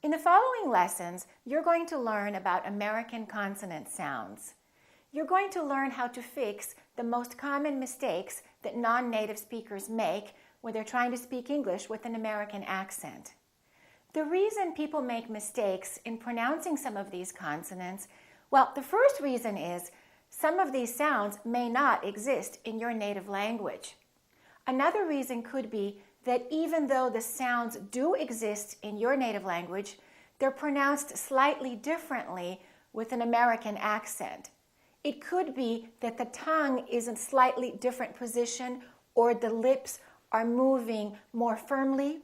In the following lessons, you're going to learn about American consonant sounds. You're going to learn how to fix the most common mistakes that non-native speakers make when they're trying to speak English with an American accent. The reason people make mistakes in pronouncing some of these consonants, well, the first reason is some of these sounds may not exist in your native language. Another reason could be that even though the sounds do exist in your native language, they're pronounced slightly differently with an American accent. It could be that the tongue is in a slightly different position, or the lips are moving more firmly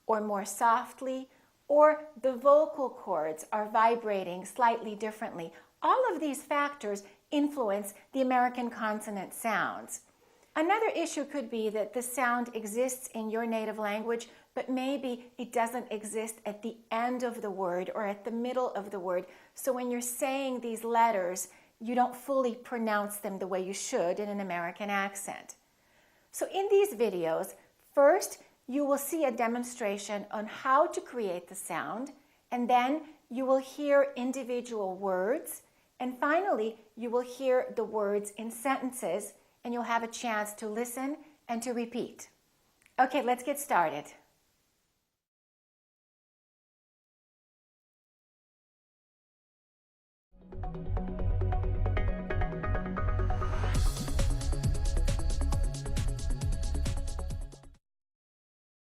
or more softly, or the vocal cords are vibrating slightly differently. All of these factors influence the American consonant sounds. Another issue could be that the sound exists in your native language, but maybe it doesn't exist at the end of the word or at the middle of the word. So when you're saying these letters, you don't fully pronounce them the way you should in an American accent. So in these videos, first you will see a demonstration on how to create the sound, and then you will hear individual words, and finally you will hear the words in sentences, and you'll have a chance to listen and to repeat. Okay, let's get started.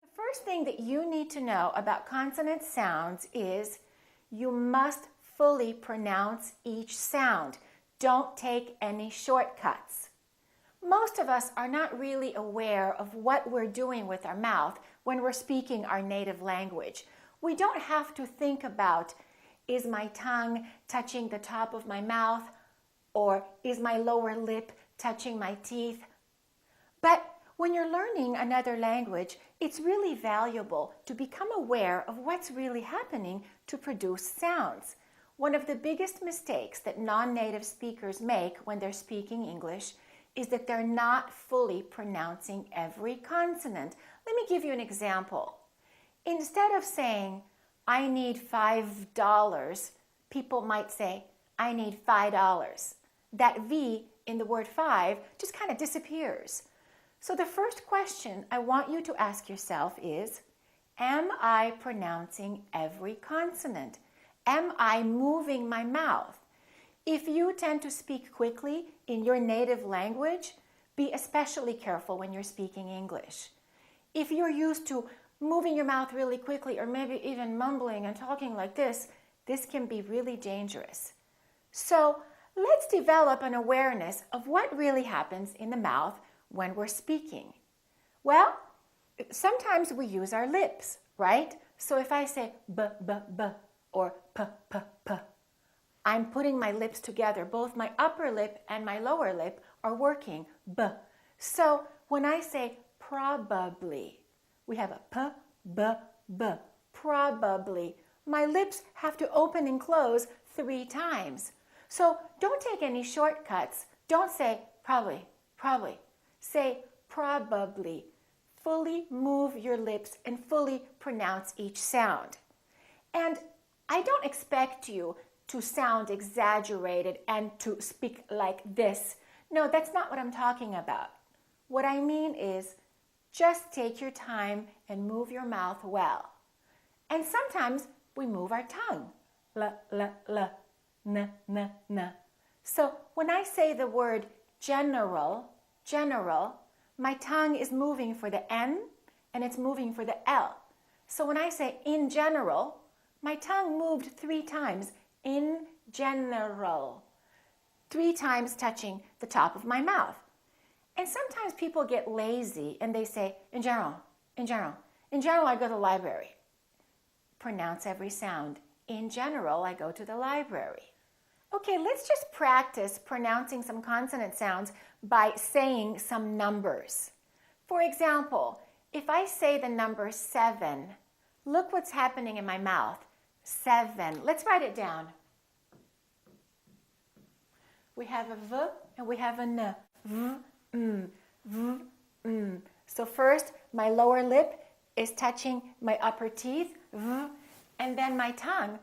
The first thing that you need to know about consonant sounds is you must fully pronounce each sound. Don't take any shortcuts. Most of us are not really aware of what we're doing with our mouth when we're speaking our native language. We don't have to think about, is my tongue touching the top of my mouth, or is my lower lip touching my teeth? But when you're learning another language, it's really valuable to become aware of what's really happening to produce sounds. One of the biggest mistakes that non-native speakers make when they're speaking English is that they're not fully pronouncing every consonant. Let me give you an example. Instead of saying, I need $5, people might say, I need $5. That V in the word five just kind of disappears. So the first question I want you to ask yourself is, am I pronouncing every consonant? Am I moving my mouth? If you tend to speak quickly in your native language, be especially careful when you're speaking English. If you're used to moving your mouth really quickly, or maybe even mumbling and talking like this can be really dangerous. So let's develop an awareness of what really happens in the mouth when we're speaking. Well, sometimes we use our lips, right? So if I say b, b, b, or p, p, p, I'm putting my lips together. Both my upper lip and my lower lip are working, b. So when I say probably, we have a p, b, b, probably. My lips have to open and close 3 times. So don't take any shortcuts. Don't say probably, probably. Say probably. Fully move your lips and fully pronounce each sound. And I don't expect you to sound exaggerated and to speak like this. No, that's not what I'm talking about. What I mean is just take your time and move your mouth well. And sometimes we move our tongue. La, la, la, na, na, na. So when I say the word general, my tongue is moving for the N and it's moving for the L. So when I say in general, my tongue moved 3 times. In general, 3 times touching the top of my mouth. And sometimes people get lazy and they say, in general, in general. In general, I go to the library. Pronounce every sound. In general, I go to the library. Okay, let's just practice pronouncing some consonant sounds by saying some numbers. For example, if I say the number 7, look what's happening in my mouth. 7. Let's write it down. We have a V and we have a N. V, v, So first, my lower lip is touching my upper teeth. V, And then my tongue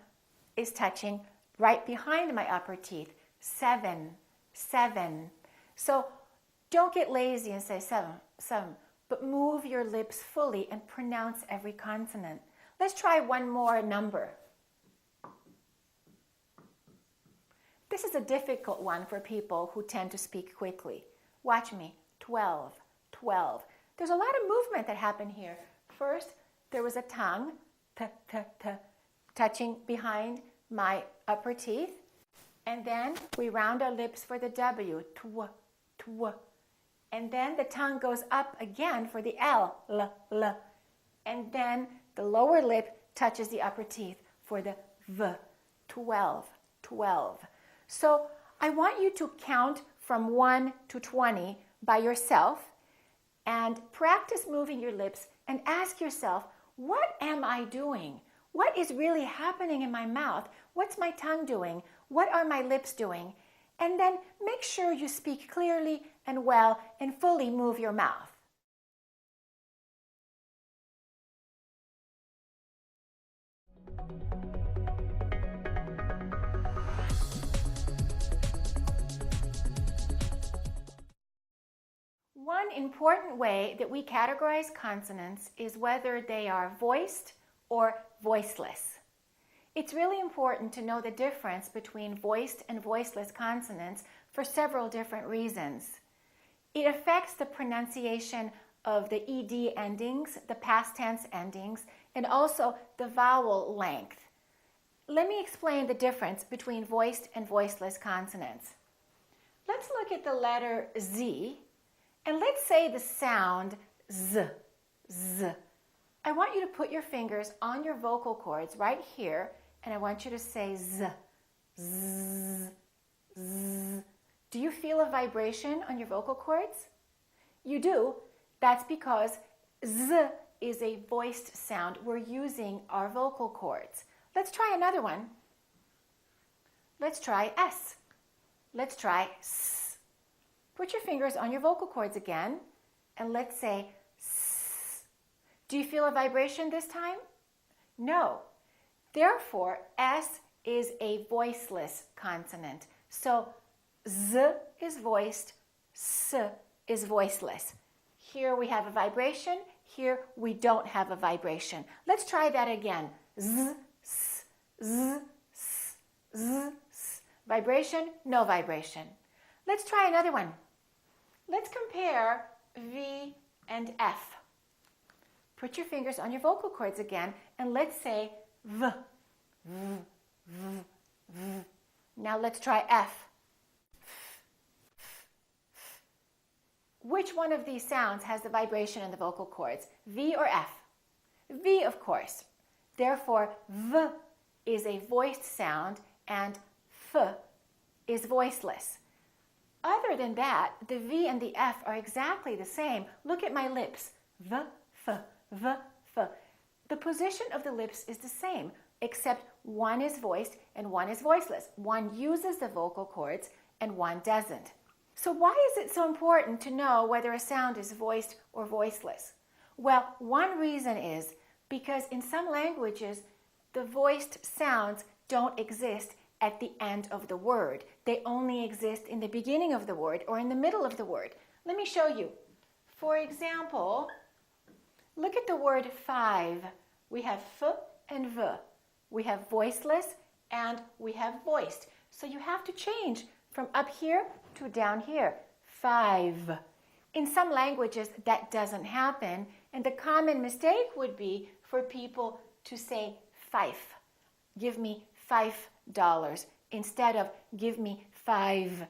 is touching right behind my upper teeth. 7, 7. So don't get lazy and say 7, 7, but move your lips fully and pronounce every consonant. Let's try one more number. This is a difficult one for people who tend to speak quickly. Watch me. 12, 12. There's a lot of movement that happened here. First, there was a tongue, t, t, t, touching behind my upper teeth. And then we round our lips for the W, tw, tw. And then the tongue goes up again for the L, l, l. And then the lower lip touches the upper teeth for the V, 12, 12. So I want you to count from 1 to 20 by yourself and practice moving your lips and ask yourself, what am I doing? What is really happening in my mouth? What's my tongue doing? What are my lips doing? And then make sure you speak clearly and well and fully move your mouth. One important way that we categorize consonants is whether they are voiced or voiceless. It's really important to know the difference between voiced and voiceless consonants for several different reasons. It affects the pronunciation of the ed endings, the past tense endings, and also the vowel length. Let me explain the difference between voiced and voiceless consonants. Let's look at the letter Z, and let's say the sound Z, Z. I want you to put your fingers on your vocal cords right here, and I want you to say Z, Z, Z. Do you feel a vibration on your vocal cords? You do. That's because Z is a voiced sound. We're using our vocal cords. Let's try another one. Let's try S. Let's try S. Put your fingers on your vocal cords again, and let's say S. Do you feel a vibration this time? No. Therefore, S is a voiceless consonant. So Z is voiced, S is voiceless. Here we have a vibration, here we don't have a vibration. Let's try that again. Z, S, Z, S, Z, S. Vibration, no vibration. Let's try another one. Let's compare V and F. Put your fingers on your vocal cords again, and let's say V, V, V, V. Now let's try F. Which one of these sounds has the vibration in the vocal cords, V or F? V, of course. Therefore, V is a voiced sound and F is voiceless. Other than that, the V and the F are exactly the same. Look at my lips. V, F, V, F. The position of the lips is the same, except one is voiced and one is voiceless. One uses the vocal cords and one doesn't. So why is it so important to know whether a sound is voiced or voiceless? Well, one reason is because in some languages, the voiced sounds don't exist at the end of the word. They only exist in the beginning of the word or in the middle of the word. Let me show you. For example, look at the word 5. We have F and V. We have voiceless and we have voiced. So you have to change from up here to down here. 5. In some languages, that doesn't happen, and the common mistake would be for people to say fife. Give me $5 instead of give me $5.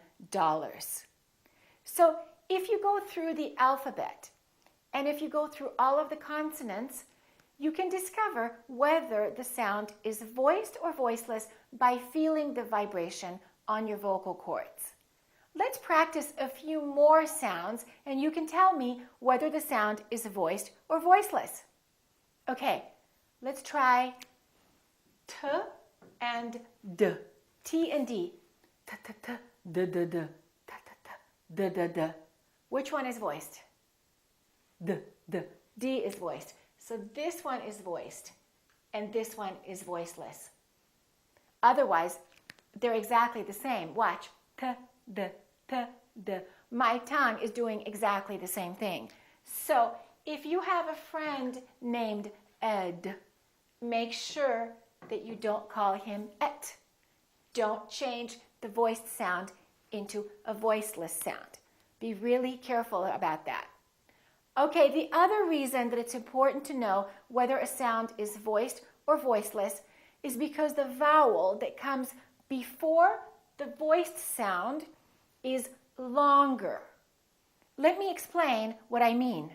So if you go through the alphabet and if you go through all of the consonants, you can discover whether the sound is voiced or voiceless by feeling the vibration on your vocal cords. Let's practice a few more sounds and you can tell me whether the sound is voiced or voiceless. Okay, let's try T and D. T and D. T, T, T, D, D, D. T, T, T, D, D, D. Which one is voiced? D, D. D is voiced. So this one is voiced. and this one is voiceless. Otherwise, they're exactly the same. Watch. T, d, t, d. My tongue is doing exactly the same thing. So if you have a friend named Ed, make sure that you don't call him et. Don't change the voiced sound into a voiceless sound. Be really careful about that. Okay, the other reason that it's important to know whether a sound is voiced or voiceless is because the vowel that comes before the voiced sound is longer. Let me explain what I mean.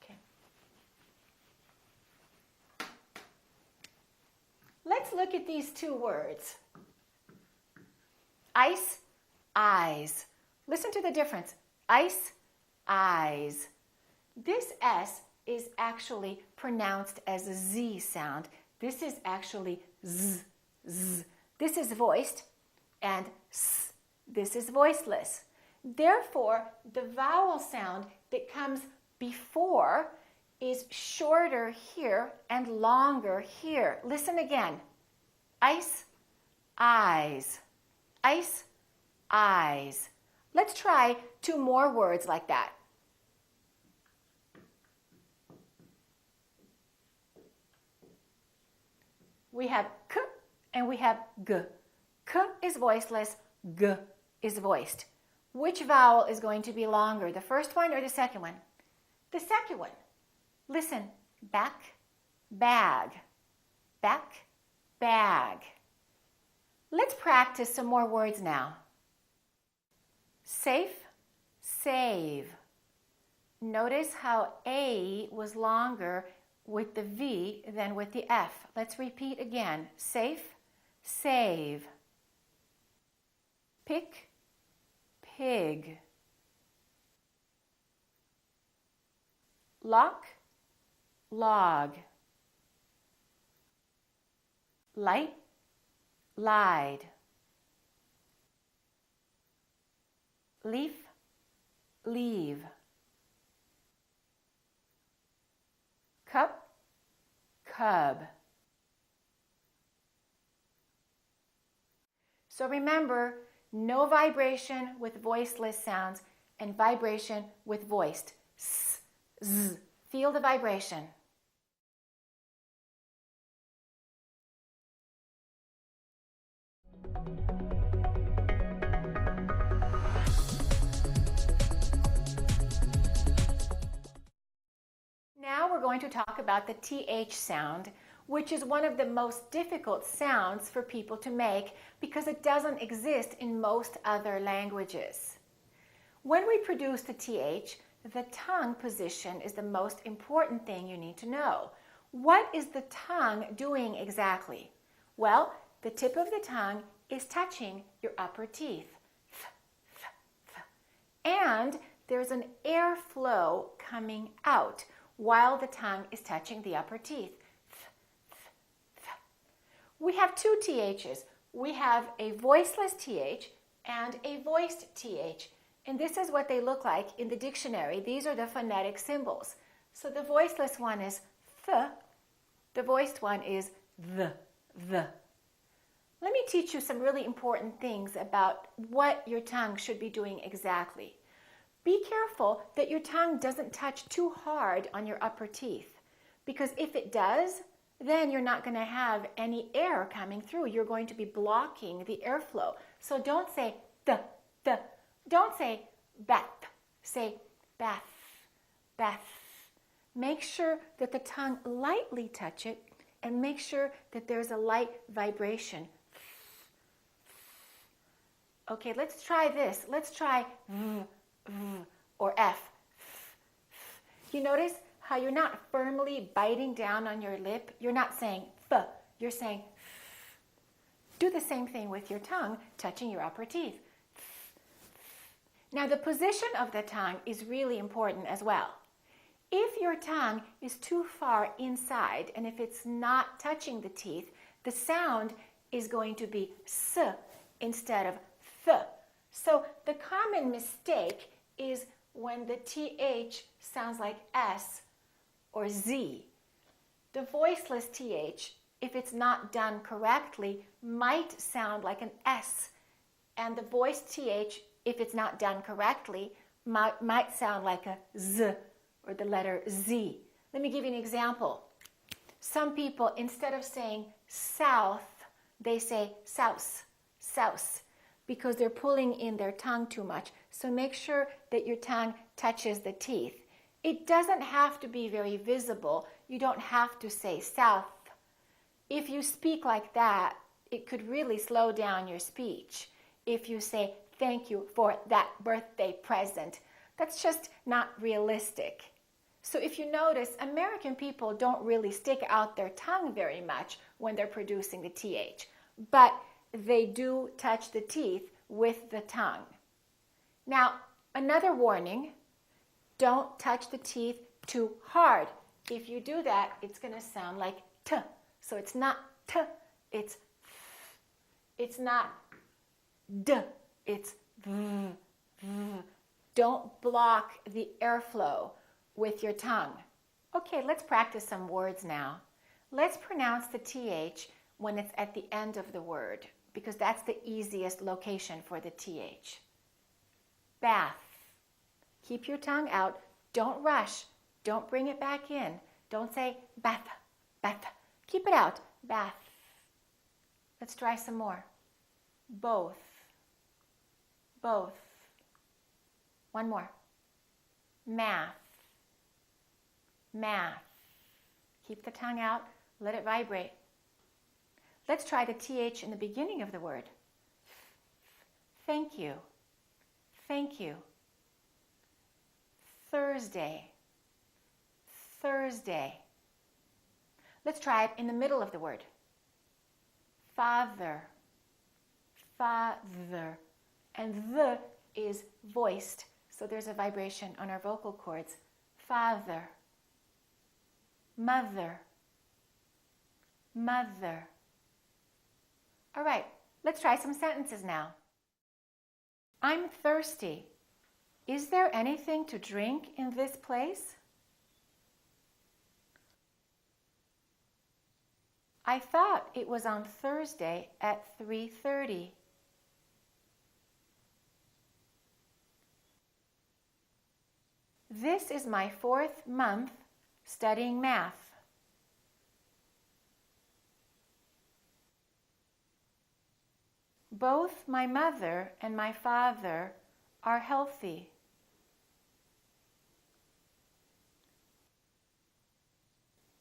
Okay. Let's look at these two words. Ice, eyes. Listen to the difference. Ice, eyes. This S is actually pronounced as a Z sound. This is actually Z, Z. This is voiced, and S, this is voiceless. Therefore, the vowel sound that comes before is shorter here and longer here. Listen again. Ice, eyes. Ice, eyes. Let's try two more words like that. We have K and we have G. K is voiceless, G is voiced. Which vowel is going to be longer, the first one or the second one? The second one. Listen, back, bag, back, bag. Let's practice some more words now. Safe, save. Notice how A was longer with the V than with the F. Let's repeat again. Safe, save. Pick, pig. Lock, log. Light, lied. Leaf, leave. Cup, cub. So remember, no vibration with voiceless sounds and vibration with voiced. S, z. Feel the vibration. Now we're going to talk about the TH sound, which is one of the most difficult sounds for people to make because it doesn't exist in most other languages. When we produce the TH, the tongue position is the most important thing you need to know. What is the tongue doing exactly? Well, the tip of the tongue is touching your upper teeth. And there's an airflow coming out while the tongue is touching the upper teeth. We have two THs. We have a voiceless TH and a voiced TH. And this is what they look like in the dictionary. These are the phonetic symbols. So the voiceless one is th. The voiced one is the. Let me teach you some really important things about what your tongue should be doing exactly. Be careful that your tongue doesn't touch too hard on your upper teeth, because if it does, then you're not going to have any air coming through. You're going to be blocking the airflow. So don't say the. Don't say bath. Say bath, bath. Make sure that the tongue lightly touch it, and make sure that there's a light vibration. Okay, let's try this. Let's try v or F. You notice how you're not firmly biting down on your lip? You're not saying th, you're saying f. Do the same thing with your tongue touching your upper teeth. Now the position of the tongue is really important as well. If your tongue is too far inside and if it's not touching the teeth, the sound is going to be s instead of th. So the common mistake is when the TH sounds like S or Z. The voiceless TH, if it's not done correctly, might sound like an S. And the voiced TH, if it's not done correctly, might sound like a Z or the letter Z. Let me give you an example. Some people, instead of saying south, they say souse, souse, because they're pulling in their tongue too much. So make sure that your tongue touches the teeth. It doesn't have to be very visible. You don't have to say south. If you speak like that, it could really slow down your speech. If you say, thank you for that birthday present, that's just not realistic. So if you notice, American people don't really stick out their tongue very much when they're producing the TH, but they do touch the teeth with the tongue. Now, another warning, don't touch the teeth too hard. If you do that, it's going to sound like T. So it's not T, it's F. It's not D, it's V. Don't block the airflow with your tongue. Okay, let's practice some words now. Let's pronounce the TH when it's at the end of the word, because that's the easiest location for the TH. Bath. Keep your tongue out. Don't rush. Don't bring it back in. Don't say bath, bath. Keep it out. Bath. Let's try some more. Both. Both. One more. Math. Math. Keep the tongue out. Let it vibrate. Let's try the TH in the beginning of the word. Thank you. Thank you. Thursday. Thursday. Let's try it in the middle of the word. Father. Father. And the is voiced, so there's a vibration on our vocal cords. Father. Mother. Mother. All right, let's try some sentences now. I'm thirsty. Is there anything to drink in this place? I thought it was on Thursday at 3:30. This is my 4th month studying math. Both my mother and my father are healthy.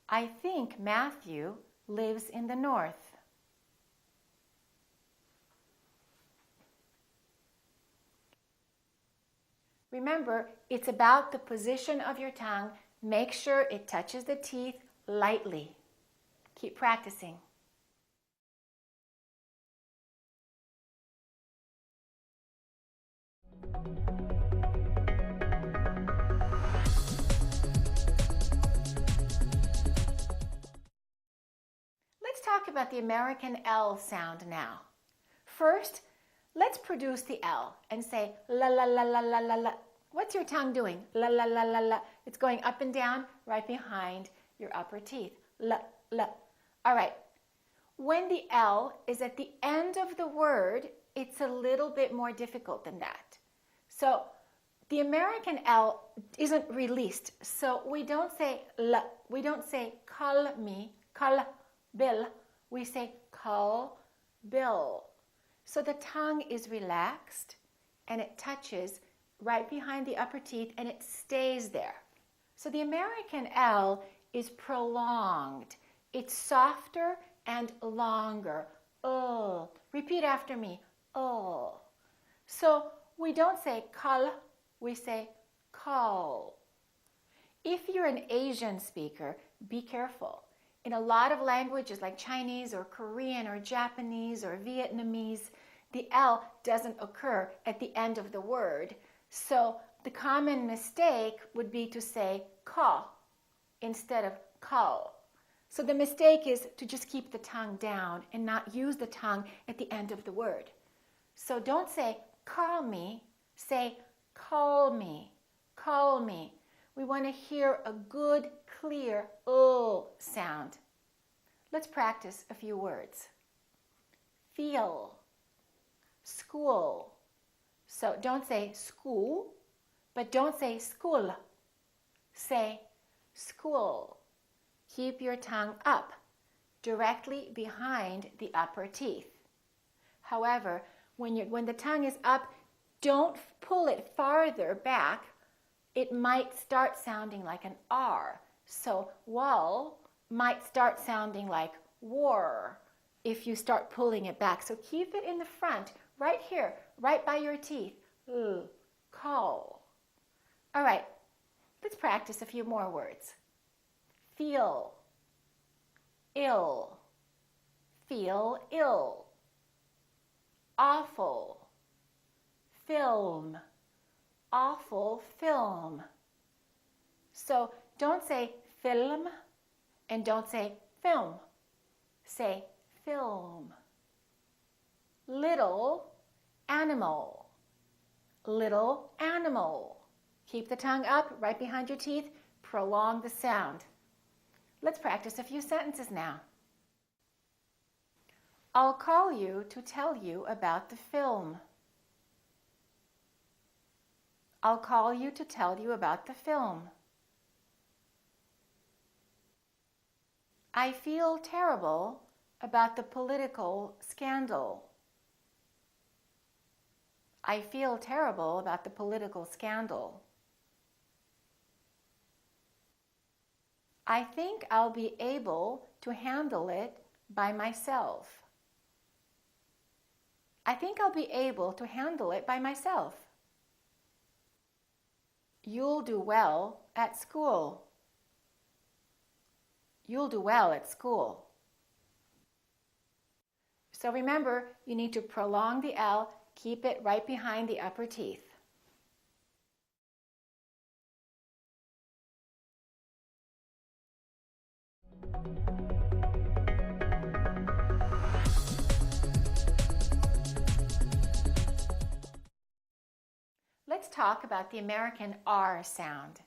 I think Matthew lives in the north. Remember, it's about the position of your tongue. Make sure it touches the teeth lightly. Keep practicing. Let's talk about the American L sound now. First, let's produce the L and say la la la la la la la. What's your tongue doing? La la la la la. It's going up and down right behind your upper teeth. La la. All right. When the L is at the end of the word, it's a little bit more difficult than that. So the American L isn't released. So we don't say la. We don't say call me, call Bill. We say call Bill. So the tongue is relaxed and it touches right behind the upper teeth and it stays there. So the American L is prolonged. It's softer and longer. Oh. Repeat after me. Oh. So we don't say call, we say call. If you're an Asian speaker, be careful. In a lot of languages like Chinese or Korean or Japanese or Vietnamese, the L doesn't occur at the end of the word. So the common mistake would be to say call instead of call. So the mistake is to just keep the tongue down and not use the tongue at the end of the word. So don't say call me, say call me, call me. We want to hear a good, clear sound. Let's practice a few words. Feel, school. So don't say school, but don't say school. Say school. Keep your tongue up, directly behind the upper teeth. However, when the tongue is up, don't pull it farther back. It might start sounding like an R. So wall might start sounding like war if you start pulling it back. So keep it in the front, right here, right by your teeth. Call. All right, let's practice a few more words. Feel, ill, feel ill. Awful, film, awful film. So don't say film and don't say film. Say film. Little animal, little animal. Keep the tongue up right behind your teeth. Prolong the sound. Let's practice a few sentences now. I'll call you to tell you about the film. I'll call you to tell you about the film. I feel terrible about the political scandal. I feel terrible about the political scandal. I think I'll be able to handle it by myself. I think I'll be able to handle it by myself. You'll do well at school. You'll do well at school. So remember, you need to prolong the L, keep it right behind the upper teeth. Let's talk about the American R sound.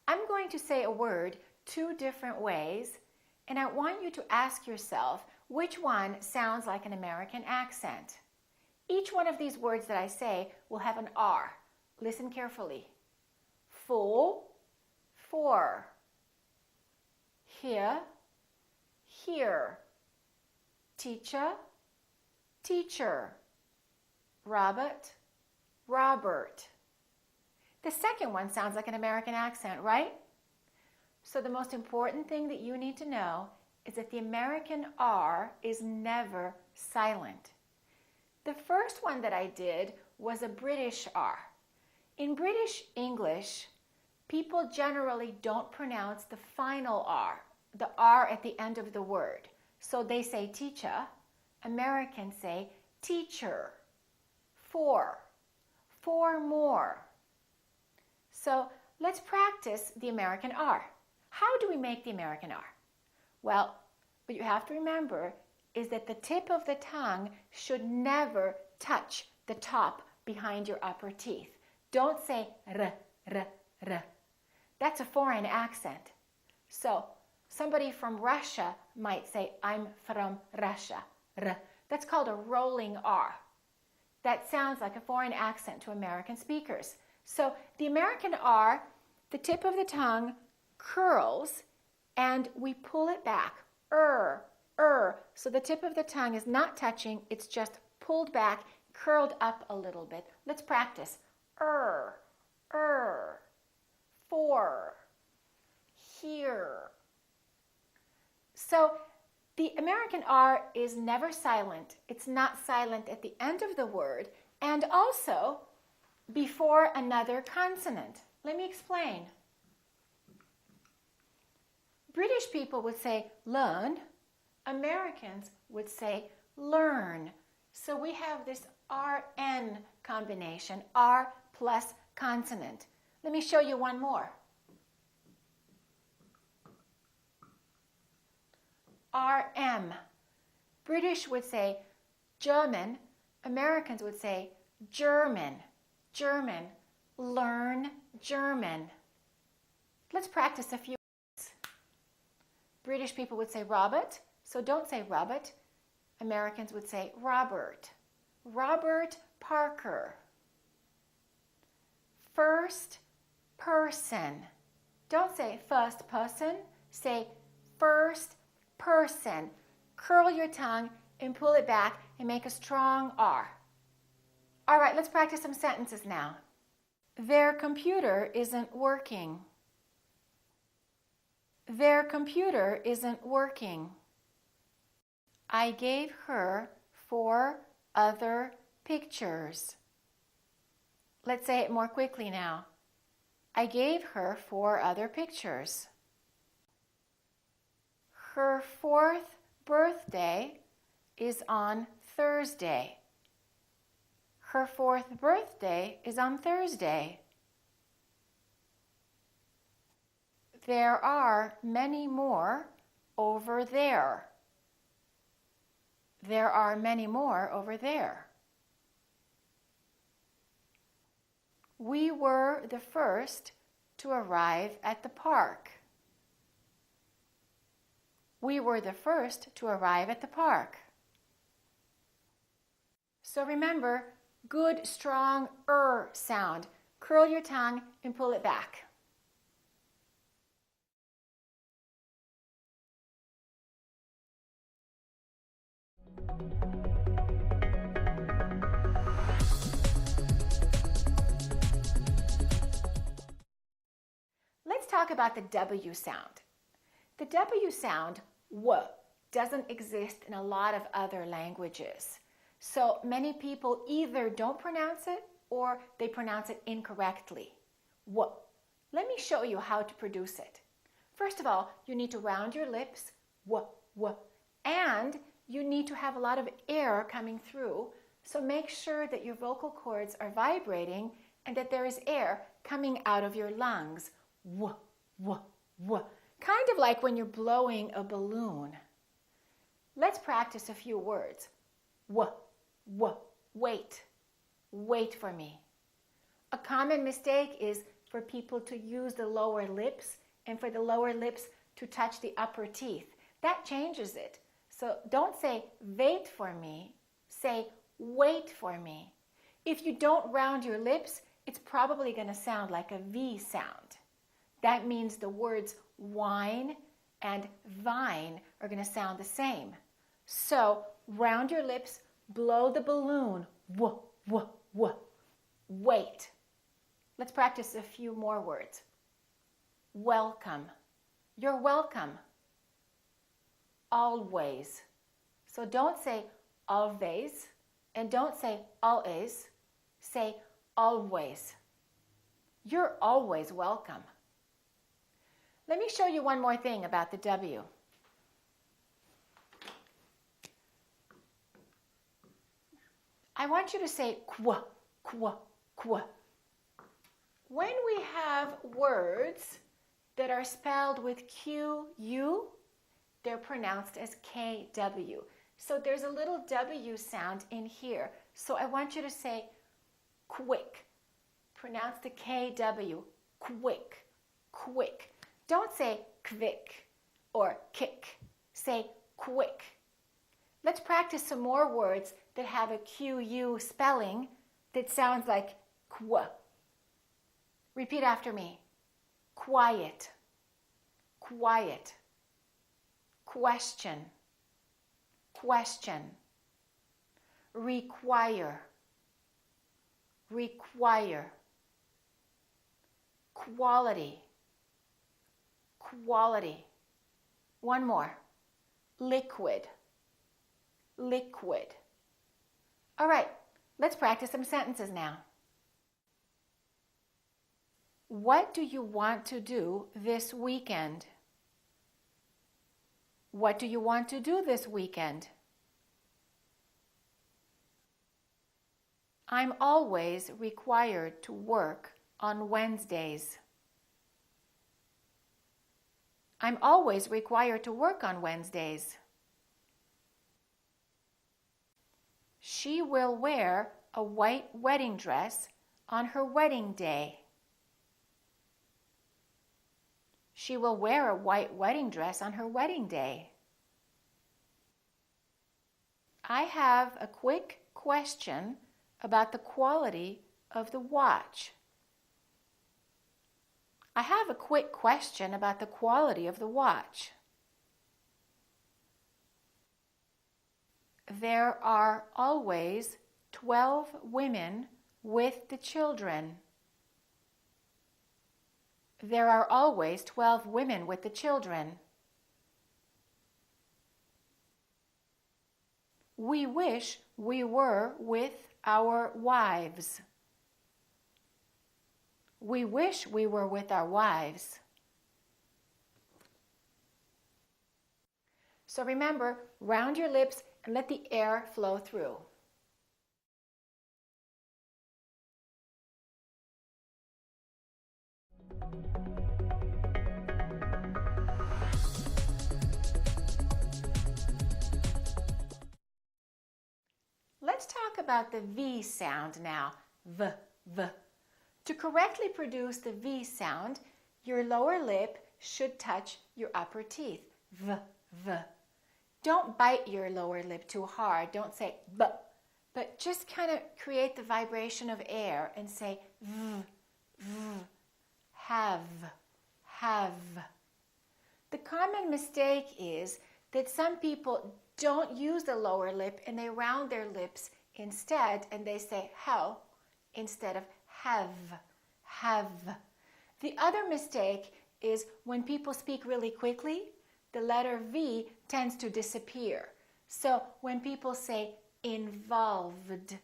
I'm going to say a word two different ways, and I want you to ask yourself which one sounds like an American accent. Each one of these words that I say will have an R. Listen carefully. Full, for. Here, here. Teacher, teacher. Robert, Robert. The second one sounds like an American accent, right? So the most important thing that you need to know is that the American R is never silent. The first one that I did was a British R. In British English, people generally don't pronounce the final R, the R at the end of the word. So they say teacher. Americans say teacher. For more. So let's practice the American R. How do we make the American R? Well, what you have to remember is that the tip of the tongue should never touch the top behind your upper teeth. Don't say r, r, r. That's a foreign accent. So somebody from Russia might say, I'm from Russia, r. That's called a rolling R. That sounds like a foreign accent to American speakers. So the American R, the tip of the tongue curls and we pull it back. So the tip of the tongue is not touching, it's just pulled back, curled up a little bit. Let's practice. For, here. So the American R is never silent. It's not silent at the end of the word and also before another consonant. Let me explain. British people would say learn. Americans would say learn. So we have this RN combination, R plus consonant. Let me show you one more. RM. British would say German. Americans would say German. German. Learn German. Let's practice a few words. British people would say Robert, so don't say Robert. Americans would say Robert. Robert Parker. First person. Don't say first person, say first person. Curl your tongue and pull it back and make a strong R. All right, let's practice some sentences now. Their computer isn't working. Their computer isn't working. I gave her 4 other pictures. Let's say it more quickly now. I gave her 4 other pictures. Her 4th birthday is on Thursday. Her 4th birthday is on Thursday. There are many more over there. There are many more over there. We were the first to arrive at the park. We were the first to arrive at the park. So remember, good, strong sound. Curl your tongue and pull it back. Let's talk about the W sound. The W sound, W, doesn't exist in a lot of other languages. So many people either don't pronounce it or they pronounce it incorrectly. W. Let me show you how to produce it. First of all, you need to round your lips, W, W, and you need to have a lot of air coming through. So make sure that your vocal cords are vibrating and that there is air coming out of your lungs. W, W, W. Kind of like when you're blowing a balloon. Let's practice a few words. W, W, wait. Wait for me. A common mistake is for people to use the lower lips and for the lower lips to touch the upper teeth. That changes it. So don't say wait for me, say wait for me. If you don't round your lips, it's probably going to sound like a V sound. That means the words wine and vine are going to sound the same. So round your lips, blow the balloon, w, w, w. Wait. Let's practice a few more words. Welcome. You're welcome. Always. So don't say always and don't say always. Say always. You're always welcome. Let me show you one more thing about the W. I want you to say kwa, kwa, kwa. When we have words that are spelled with Q-U, they're pronounced as KW. So there's a little W sound in here. So I want you to say quick. Pronounce the KW, quick, quick. Don't say quick or kick. Say quick. Let's practice some more words that have a QU spelling that sounds like kwa. Repeat after me. Quiet, quiet. Question, question. Require, require. Quality, quality. One more. Liquid, liquid. All right, let's practice some sentences now. What do you want to do this weekend? What do you want to do this weekend? I'm always required to work on Wednesdays. I'm always required to work on Wednesdays. She will wear a white wedding dress on her wedding day. She will wear a white wedding dress on her wedding day. I have a quick question about the quality of the watch. I have a quick question about the quality of the watch. There are always 12 women with the children. There are always 12 women with the children. We wish we were with our wives. We wish we were with our wives. So remember, round your lips and let the air flow through. Let's talk about the V sound now. V, V. To correctly produce the V sound, your lower lip should touch your upper teeth. V, V. Don't bite your lower lip too hard. Don't say B, but just kind of create the vibration of air and say V, V. Have, have. The common mistake is that some people don't use the lower lip and they round their lips instead and they say how instead of have, have. The other mistake is when people speak really quickly, the letter V tends to disappear. So when people say involved,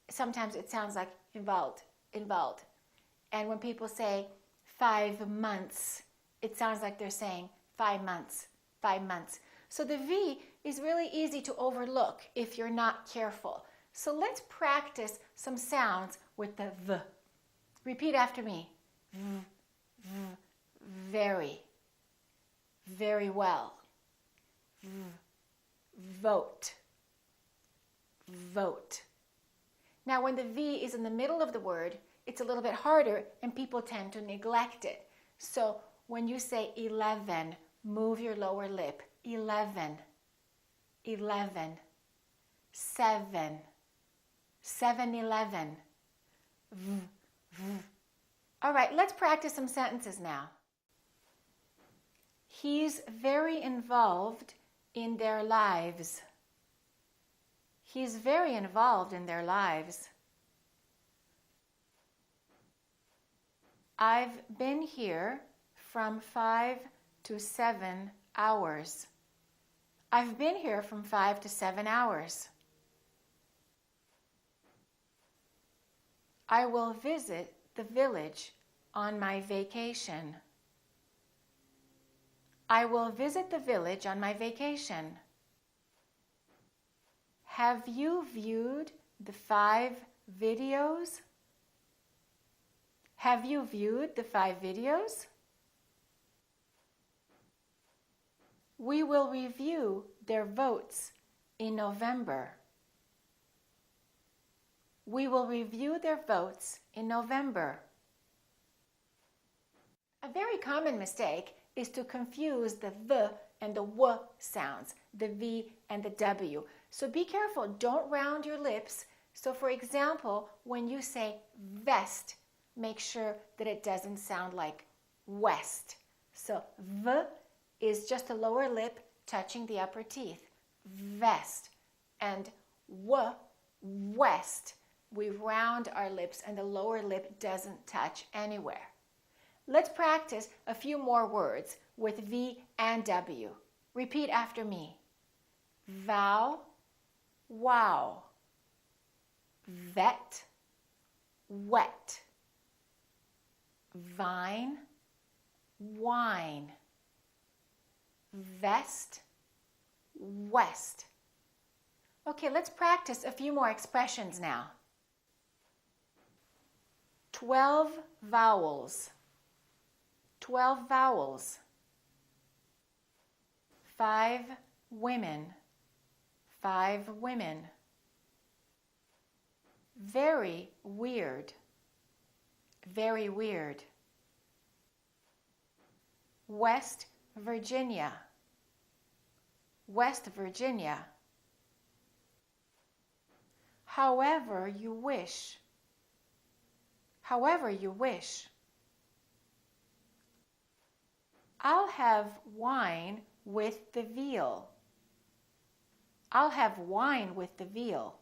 sometimes it sounds like involved, involved. And when people say 5 months, it sounds like they're saying 5 months, 5 months. So the V is really easy to overlook if you're not careful. So let's practice some sounds with the V. Repeat after me. V, V, very, very well. V, vote, vote. Now when the V is in the middle of the word, it's a little bit harder and people tend to neglect it. So when you say 11, move your lower lip. 11, 11, 7, 7-Eleven, V, V. All right, let's practice some sentences now. He's very involved in their lives. He's very involved in their lives. I've been here from 5 to 7 hours. I've been here from 5 to 7 hours. I will visit the village on my vacation. I will visit the village on my vacation. Have you viewed the 5 videos? Have you viewed the 5 videos? We will review their votes in November. We will review their votes in November. A very common mistake is to confuse the V and the W sounds, the V and the W. So be careful, don't round your lips. So for example, when you say vest, make sure that it doesn't sound like west. So V is just the lower lip touching the upper teeth, vest. And W, west, we round our lips and the lower lip doesn't touch anywhere. Let's practice a few more words with V and W. Repeat after me. Vow, wow. Vet, wet. Vine, wine. Vest, west. Okay, let's practice a few more expressions now. 12 vowels. 12 vowels. 5 women. 5 women. Very weird. Very weird. West Virginia. West Virginia. However you wish. However you wish. I'll have wine with the veal. I'll have wine with the veal.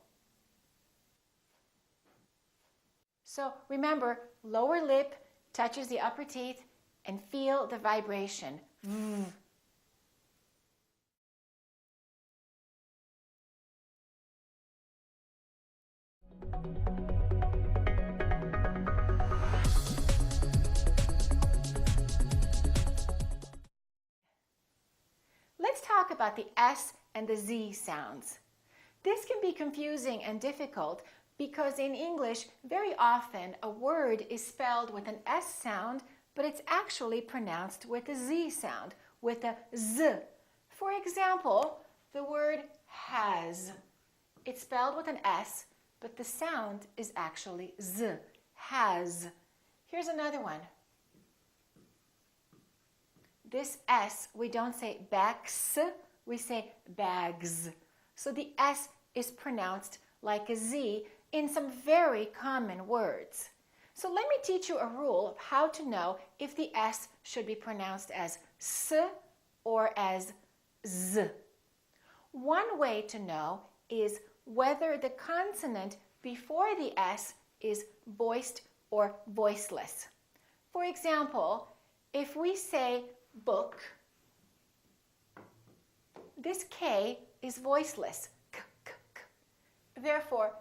So remember, lower lip touches the upper teeth and feel the vibration. Let's talk about the S and the Z sounds. This can be confusing and difficult because in English, very often a word is spelled with an S sound, but it's actually pronounced with a Z sound, with a Z. For example, the word has. It's spelled with an S, but the sound is actually Z, has. Here's another one. This S, we don't say bags, we say bags. So the S is pronounced like a Z in some very common words. So let me teach you a rule of how to know if the S should be pronounced as S or as Z. One way to know is whether the consonant before the S is voiced or voiceless. For example, if we say book, this K is voiceless. K, k, k. Therefore,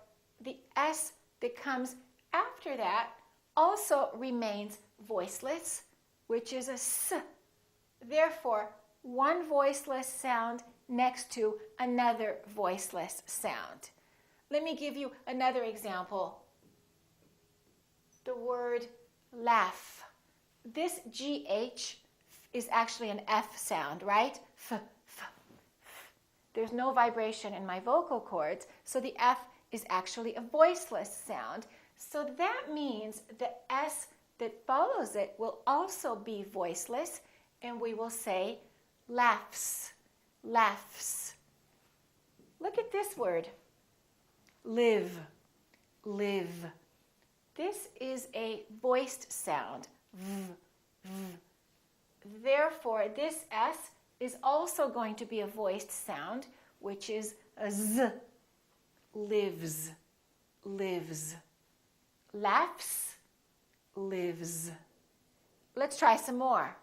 the S that comes after that also remains voiceless, which is a S. Therefore, one voiceless sound next to another voiceless sound. Let me give you another example. The word laugh. This GH is actually an F sound, right? F, f, f. There's no vibration in my vocal cords, so the F is actually a voiceless sound. So that means the S that follows it will also be voiceless, and we will say laughs, laughs. Look at this word, live, live. This is a voiced sound, v, v. Therefore, this S is also going to be a voiced sound, which is a Z, lives, lives. Laughs, lives. Let's try some more.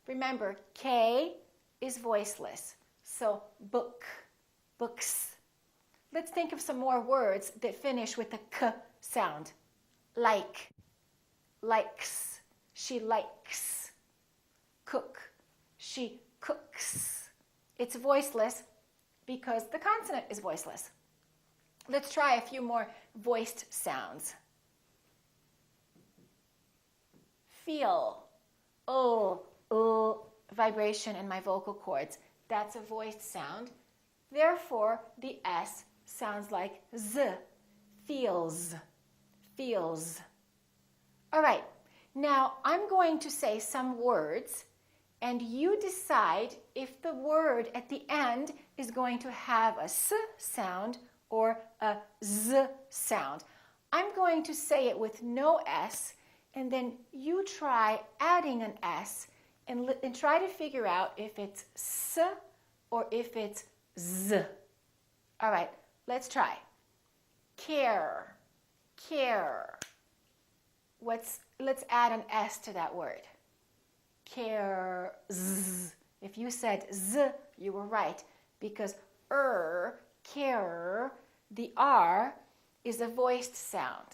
Remember, K is voiceless, so book, books. Let's think of some more words that finish with a K sound. Like, likes, she likes. Cook, she cooks. It's voiceless because the consonant is voiceless. Let's try a few more voiced sounds. Feel, vibration in my vocal cords. That's a voiced sound. Therefore, the S sounds like Z, feels, feels. All right, now I'm going to say some words, and you decide if the word at the end is going to have a S sound or a Z sound. I'm going to say it with no S, and then you try adding an S and try to figure out if it's S or if it's Z. All right, let's try. Care, care. Let's add an S to that word. Cares. If you said Z, you were right, because care, the R is a voiced sound.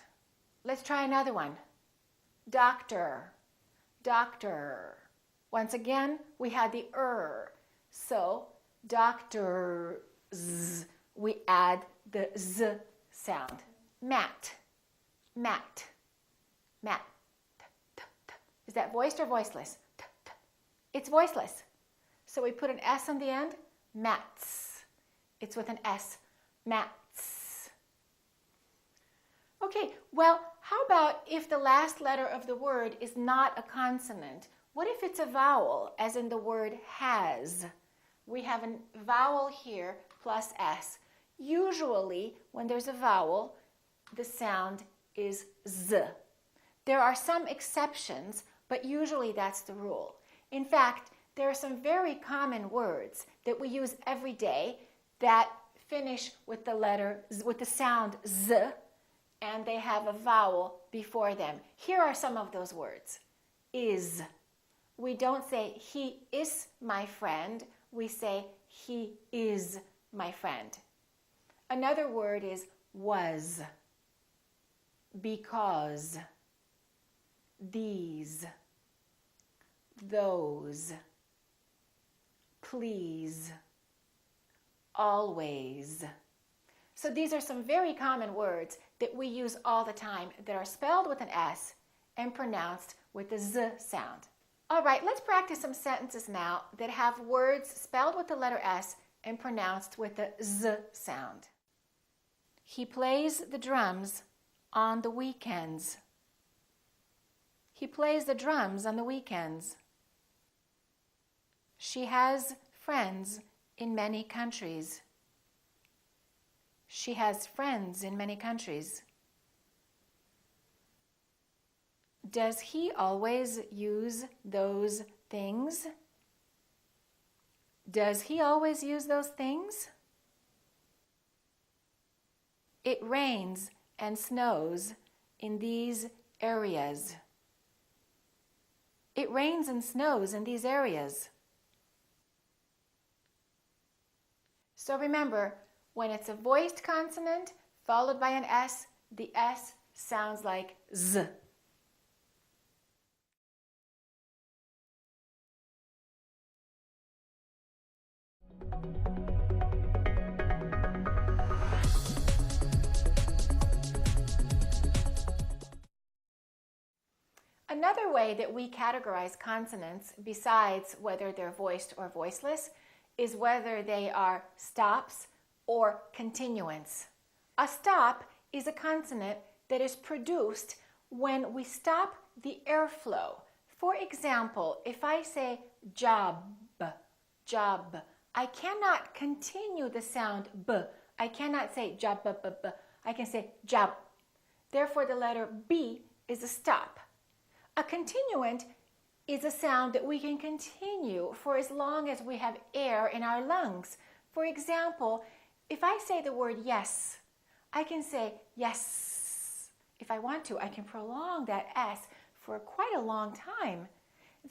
Let's try another one. Doctor, doctor. Once again, we had the so doctors, we add the Z sound. Mat, mat, mat. Is that voiced or voiceless? It's voiceless. So we put an S on the end, mats. It's with an S, mats. Okay, well, how about if the last letter of the word is not a consonant? What if it's a vowel, as in the word has? We have a vowel here plus S. Usually, when there's a vowel, the sound is Z. There are some exceptions, but usually that's the rule. In fact, there are some very common words that we use every day that finish with the sound Z, and they have a vowel before them. Here are some of those words. Is. We don't say he is my friend. We say he is my friend. Another word is was, because, these, those, please, always. So these are some very common words that we use all the time that are spelled with an S and pronounced with the Z sound. All right, let's practice some sentences now that have words spelled with the letter S and pronounced with the Z sound. He plays the drums on the weekends. He plays the drums on the weekends. She has friends in many countries. She has friends in many countries. Does he always use those things? Does he always use those things? It rains and snows in these areas. It rains and snows in these areas. So remember, when it's a voiced consonant followed by an S, the S sounds like Z. Another way that we categorize consonants, besides whether they're voiced or voiceless, is whether they are stops or continuants. A stop is a consonant that is produced when we stop the airflow. For example, if I say job, job, I cannot continue the sound B. I cannot say job, b, b, b. I can say job. Therefore, the letter B is a stop. A continuant is a sound that we can continue for as long as we have air in our lungs. For example, if I say the word yes, I can say yes. If I want to, I can prolong that S for quite a long time.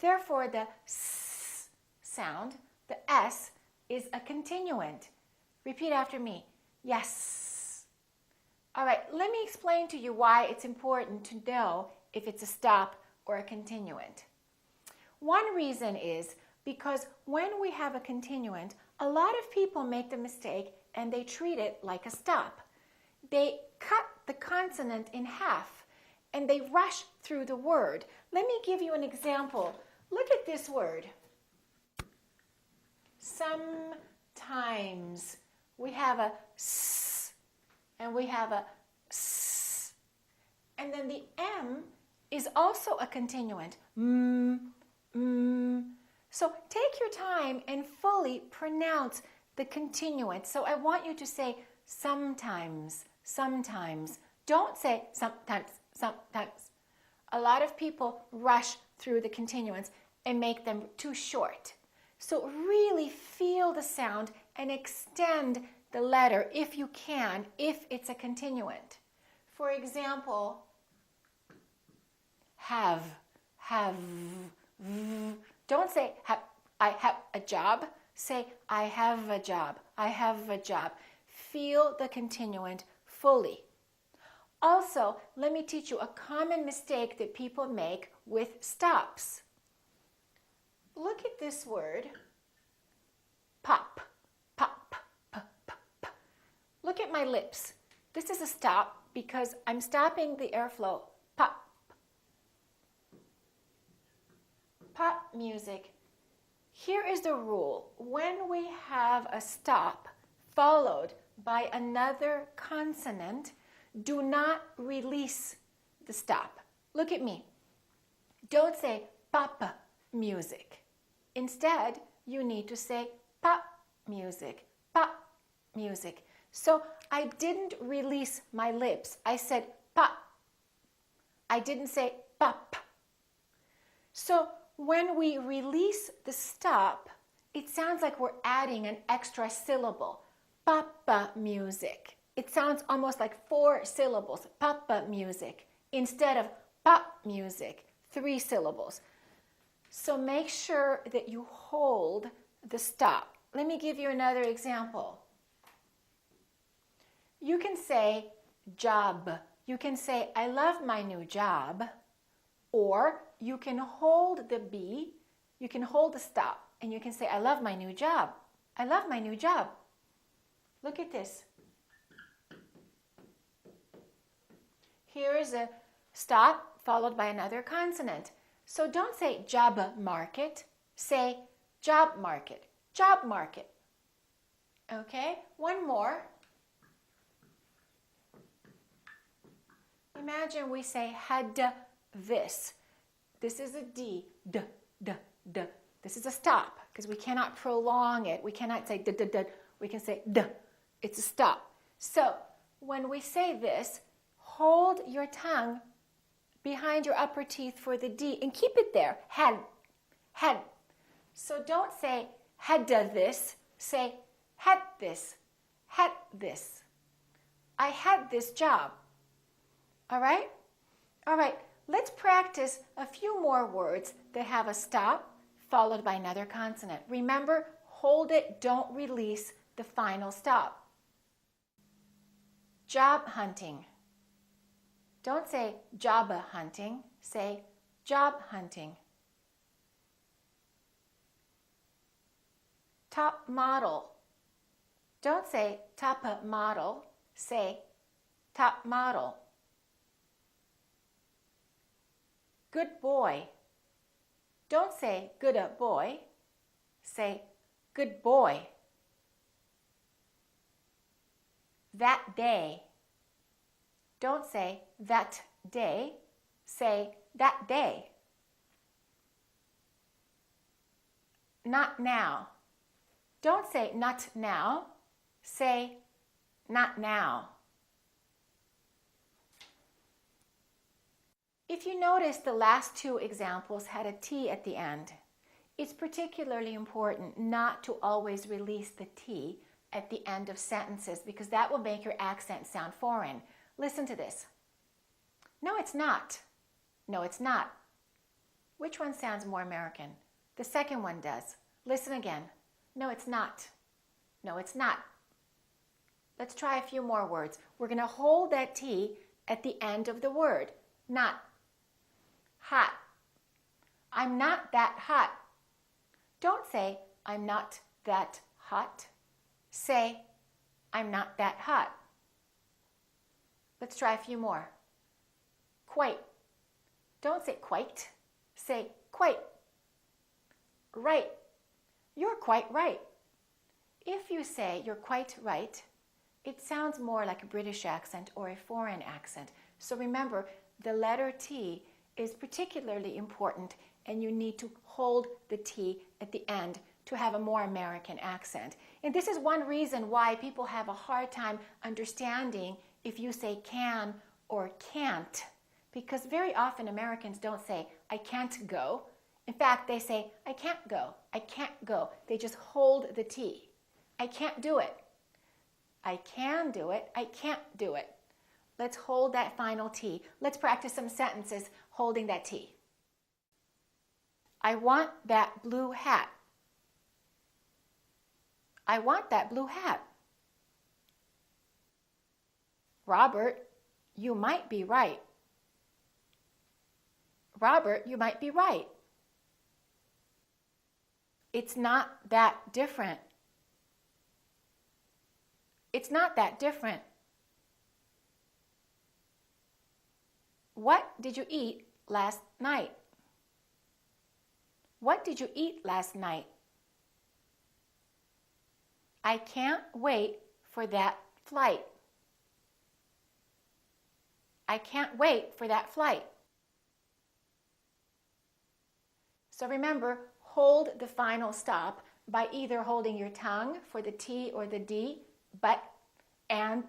Therefore, the S sound, the S, is a continuant. Repeat after me. Yes. All right, let me explain to you why it's important to know if it's a stop or a continuant. One reason is because when we have a continuant, a lot of people make the mistake and they treat it like a stop. They cut the consonant in half and they rush through the word. Let me give you an example. Look at this word. Sometimes. We have a S and we have a S. And then the M is also a continuant. So take your time and fully pronounce the continuant. So I want you to say sometimes, sometimes. Don't say sometimes, sometimes. A lot of people rush through the continuants and make them too short. So really feel the sound and extend the letter if you can, if it's a continuant. For example, have. Don't say I have a job. Say I have a job. I have a job. Feel the continuant fully. Also, let me teach you a common mistake that people make with stops. Look at this word, pop, pop, pop, pop, pop. Look at my lips. This is a stop because I'm stopping the airflow. Pop. Pop music. Here is the rule. When we have a stop followed by another consonant, do not release the stop. Look at me. Don't say papa, music. Instead, you need to say pop music, pop music. So I didn't release my lips. I said pop. I didn't say pop. So when we release the stop, it sounds like we're adding an extra syllable. Papa music. It sounds almost like 4 syllables. Papa music. Instead of pop music, 3 syllables. So make sure that you hold the stop. Let me give you another example. You can say job. You can say, I love my new job. Or you can hold the B, you can hold the stop, and you can say, I love my new job. I love my new job. Look at this. Here is a stop followed by another consonant. So don't say job market, say job market, job market. Okay, one more. Imagine we say had this. This is a D, d, d, d. This is a stop because we cannot prolong it. We cannot say d, d, d. We can say d. It's a stop. So when we say this, hold your tongue behind your upper teeth for the D and keep it there. Had, had. So don't say had this. Say had this, had this. I had this job. All right? All right. Let's practice a few more words that have a stop followed by another consonant. Remember, hold it, don't release the final stop. Job hunting. Don't say job hunting, say job hunting. Top model. Don't say top model, say top model. Good boy. Don't say good boy, say good boy. That day. Don't say that day, say that day. Not now. Don't say not now, say not now. If you notice, the last 2 examples had a T at the end. It's particularly important not to always release the T at the end of sentences because that will make your accent sound foreign. Listen to this. No, it's not. No, it's not. Which one sounds more American? The second one does. Listen again. No, it's not. No, it's not. Let's try a few more words. We're going to hold that T at the end of the word. Not. Hot. I'm not that hot. Don't say, I'm not that hot. Say, I'm not that hot. Let's try a few more. Quite. Don't say quite. Say quite. Right. You're quite right. If you say you're quite right, it sounds more like a British accent or a foreign accent. So remember, the letter T is particularly important and you need to hold the T at the end to have a more American accent. And this is one reason why people have a hard time understanding if you say can or can't, because very often Americans don't say, I can't go. In fact, they say, I can't go, I can't go. They just hold the T. I can't do it. I can do it, I can't do it. Let's hold that final T. Let's practice some sentences holding that T. I want that blue hat. I want that blue hat. Robert, you might be right. Robert, you might be right. It's not that different. It's not that different. What did you eat last night? What did you eat last night? I can't wait for that flight. I can't wait for that flight. So remember, hold the final stop by either holding your tongue for the T or the D, but, and,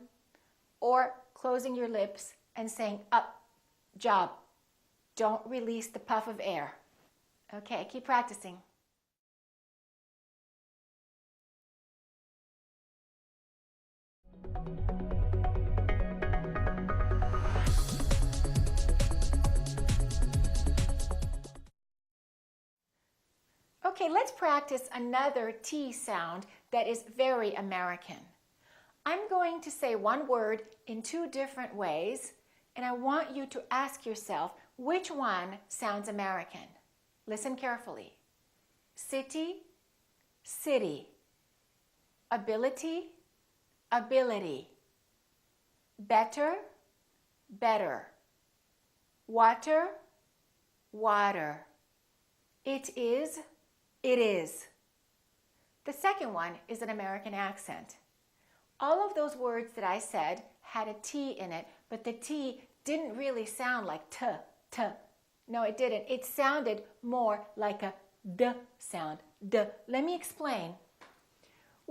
or closing your lips and saying up, job. Don't release the puff of air. Okay, keep practicing. Okay, let's practice another T sound that is very American. I'm going to say one word in two different ways, and I want you to ask yourself which one sounds American. Listen carefully. City, city. Ability, ability. Better, better. Water, water. It is, it is. The second one is an American accent. All of those words that I said had a T in it, but the T didn't really sound like t, t. No, it didn't. It sounded more like a d sound, d. Let me explain.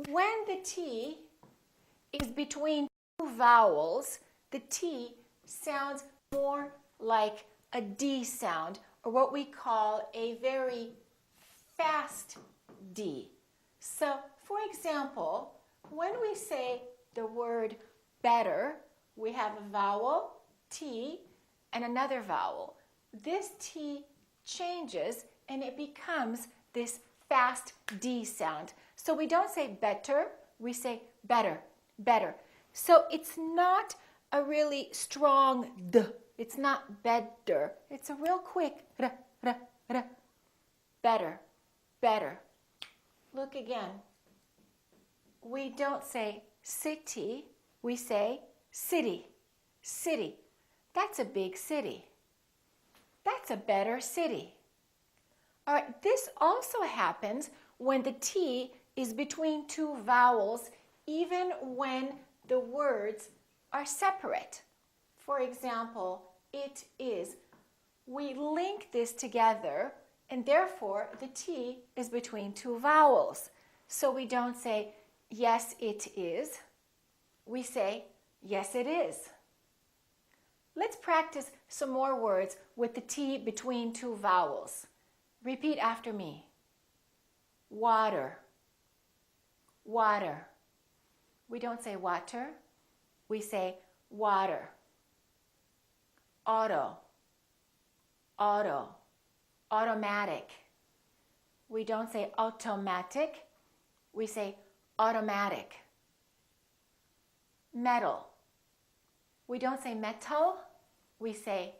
When the T is between two vowels, the T sounds more like a D sound, or what we call a very fast D. So, for example, when we say the word better, we have a vowel, T, and another vowel. This T changes and it becomes this fast D sound. So we don't say better, we say better, better. So it's not a really strong D. It's not better. It's a real quick r, r, r. Better, better. Look again. We don't say city, we say city, city. That's a big city. That's a better city. All right, this also happens when the T is between two vowels, even when the words are separate. For example, it is. We link this together, and therefore the T is between two vowels. So we don't say, yes, it is. We say, yes, it is. Let's practice some more words with the T between two vowels. Repeat after me. Water, water. We don't say water, we say water. Auto, auto, automatic. We don't say automatic, we say automatic. Metal. We don't say metal, we say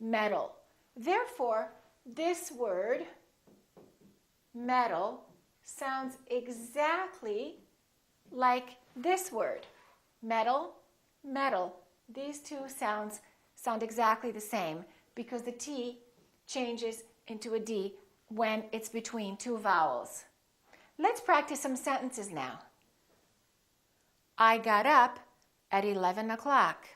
metal. Therefore, this word, metal, sounds exactly like this word. Metal, metal. These two sounds sound exactly the same because the T changes into a D when it's between two vowels. Let's practice some sentences now. I got up at 11 o'clock.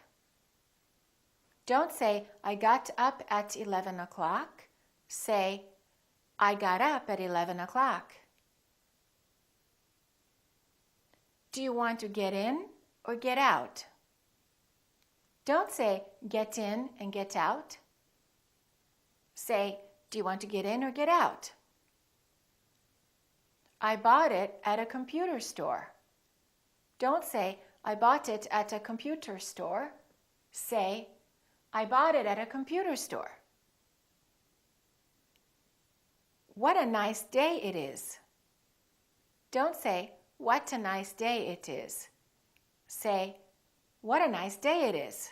Don't say, I got up at 11 o'clock. Say, I got up at 11 o'clock. Do you want to get in or get out? Don't say, get in and get out. Say, do you want to get in or get out? I bought it at a computer store. Don't say, I bought it at a computer store. Say, I bought it at a computer store. What a nice day it is. Don't say, what a nice day it is. Say, what a nice day it is.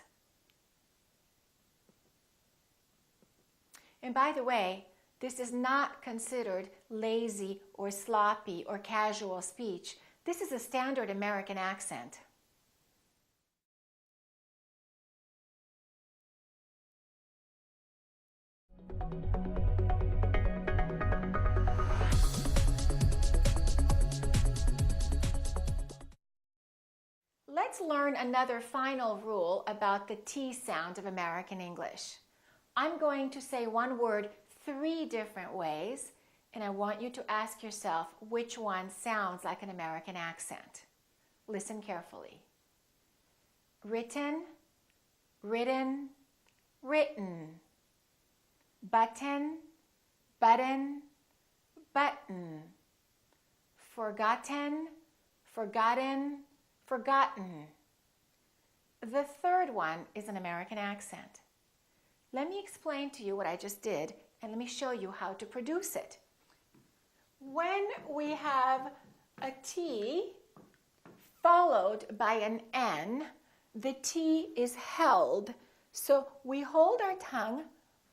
And by the way, this is not considered lazy or sloppy or casual speech. This is a standard American accent. Let's learn another final rule about the T sound of American English. I'm going to say one word 3 different ways, and I want you to ask yourself which one sounds like an American accent. Listen carefully. Written, written, written. Button, button, button. Forgotten, forgotten, forgotten. The third one is an American accent. Let me explain to you what I just did, and let me show you how to produce it. When we have a T followed by an N, the T is held. So we hold our tongue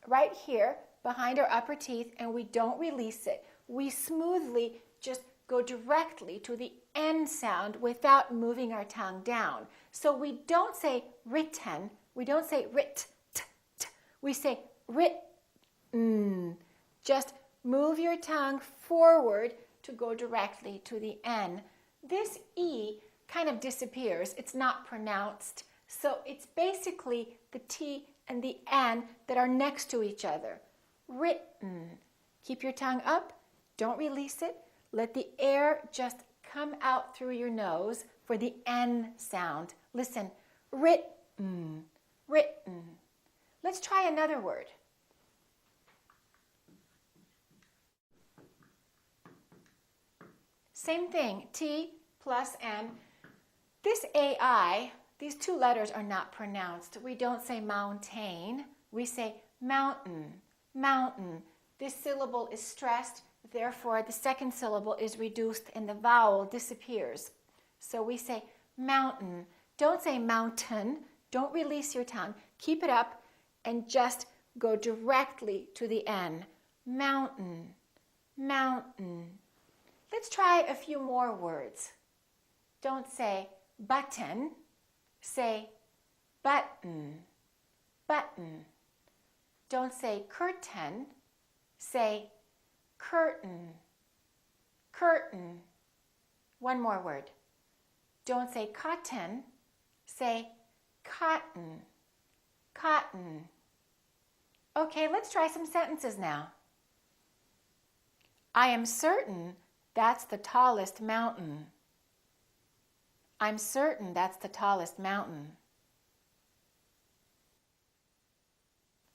right here behind our upper teeth and we don't release it. We smoothly just go directly to the N sound without moving our tongue down. So we don't say written, we don't say writ, t, t. We say writ, Just move your tongue forward to go directly to the N. This E kind of disappears. It's not pronounced. So it's basically the T and the N that are next to each other. Written. Keep your tongue up. Don't release it. Let the air just come out through your nose for the N sound. Listen. Written. Written. Let's try another word. Same thing. T plus N. This AI, these 2 letters are not pronounced. We don't say mountain. We say mountain, mountain. This syllable is stressed, therefore the second syllable is reduced and the vowel disappears. So we say mountain. Don't say mountain. Don't release your tongue. Keep it up and just go directly to the N. Mountain, mountain. Let's try a few more words. Don't say button. Say button, button. Don't say curtain. Say curtain, curtain. One more word. Don't say cotton. Say cotton, cotton. Okay, let's try some sentences now. I am certain that's the tallest mountain. I'm certain that's the tallest mountain.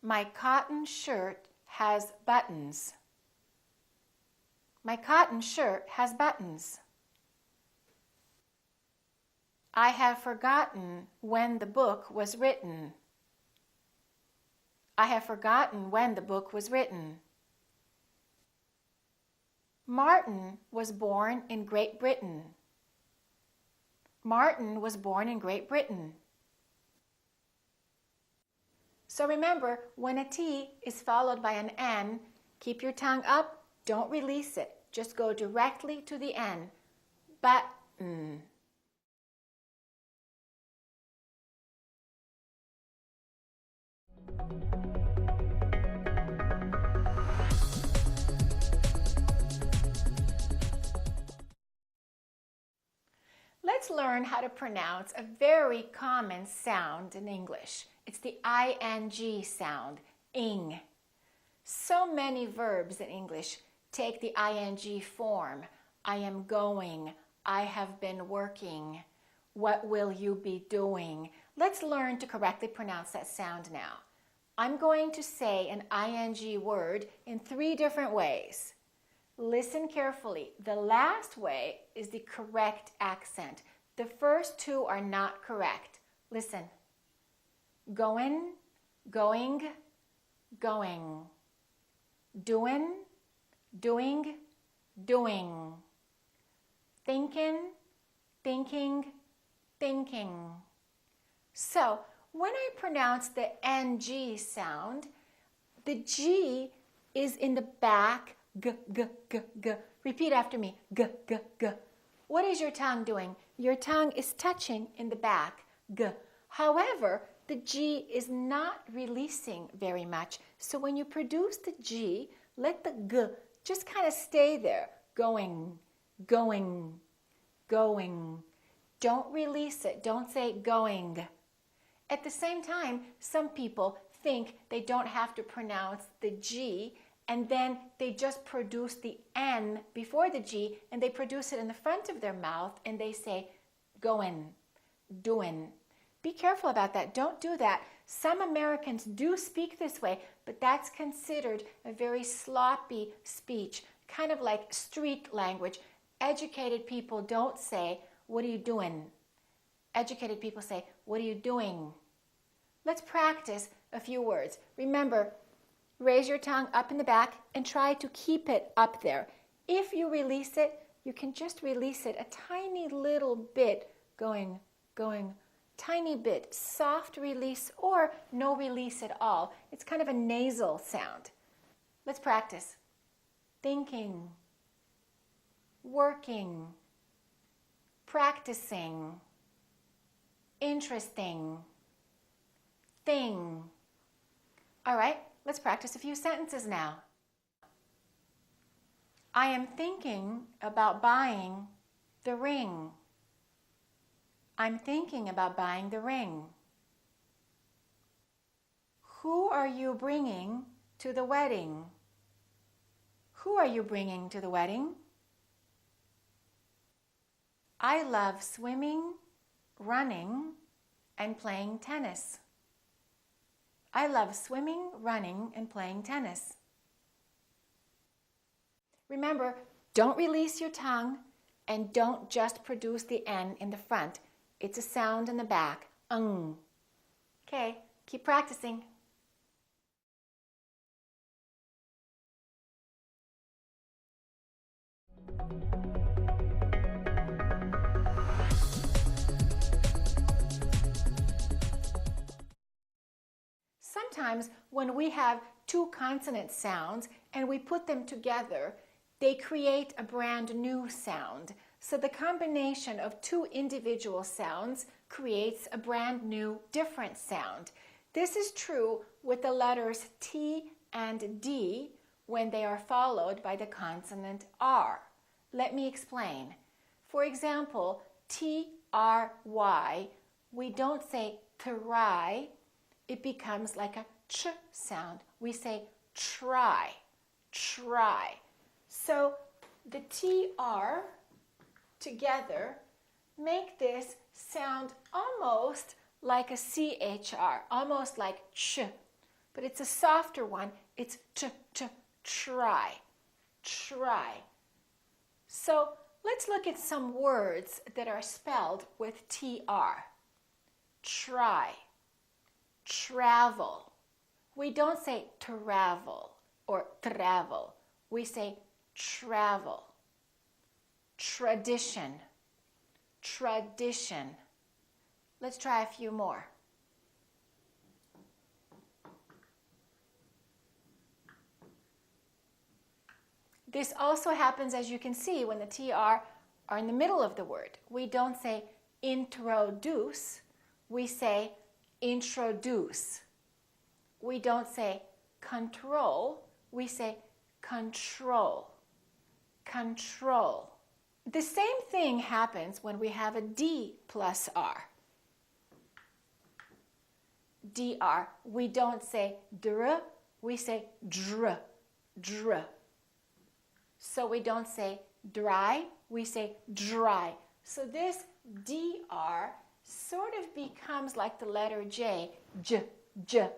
My cotton shirt has buttons. My cotton shirt has buttons. I have forgotten when the book was written. I have forgotten when the book was written. Martin was born in Great Britain. Martin was born in Great Britain. So remember, when a T is followed by an N, keep your tongue up, don't release it. Just go directly to the N. Button. Let's learn how to pronounce a very common sound in English. It's the ing sound, ing. So many verbs in English take the ing form. I am going, I have been working, what will you be doing? Let's learn to correctly pronounce that sound now. I'm going to say an ing word in 3 different ways. Listen carefully. The last way is the correct accent. The first 2 are not correct. Listen. Going, going, going. Doing, doing, doing. Thinking, thinking, thinking. So, when I pronounce the ng sound, the G is in the back, g, g, g, g. Repeat after me, g, g, g. What is your tongue doing? Your tongue is touching in the back, g. However, the G is not releasing very much. So when you produce the G, let the G just kind of stay there. Going, going, going. Don't release it. Don't say going. At the same time, some people think they don't have to pronounce the G and then they just produce the N before the G, and they produce it in the front of their mouth, and they say goin', doin'. Be careful about that. Don't do that. Some Americans do speak this way, but that's considered a very sloppy speech, kind of like street language. Educated people don't say, "What are you doing?" Educated people say, "What are you doing?" Let's practice a few words. Remember, raise your tongue up in the back and try to keep it up there. If you release it, you can just release it a tiny little bit, going, tiny bit. Soft release or no release at all. It's kind of a nasal sound. Let's practice. Thinking, working, practicing, interesting, thing. All right, let's practice a few sentences now. I am thinking about buying the ring. I'm thinking about buying the ring. Who are you bringing to the wedding? Who are you bringing to the wedding? I love swimming, running, and playing tennis. I love swimming, running, and playing tennis. Remember, don't release your tongue and don't just produce the N in the front. It's a sound in the back. Okay, keep practicing. Sometimes when we have two consonant sounds and we put them together, they create a brand new sound. So the combination of two individual sounds creates a brand new different sound. This is true with the letters T and D when they are followed by the consonant R. Let me explain. For example, T-R-Y, we don't say try. It becomes like a ch sound. We say try, try. So the TR together make this sound almost like a CHR, almost like ch, but it's a softer one. It's ch, try, try. So let's look at some words that are spelled with TR. Try. Travel. We don't say travel or travel. We say travel. Tradition. Tradition. Let's try a few more. This also happens, as you can see, when the TR are in the middle of the word. We don't say introduce. We say introduce. We don't say control, we say control, control. The same thing happens when we have a D plus R. DR, we don't say dr, we say dr, dr. So we don't say dry, we say dry. So this DR sort of becomes like the letter J, j, j,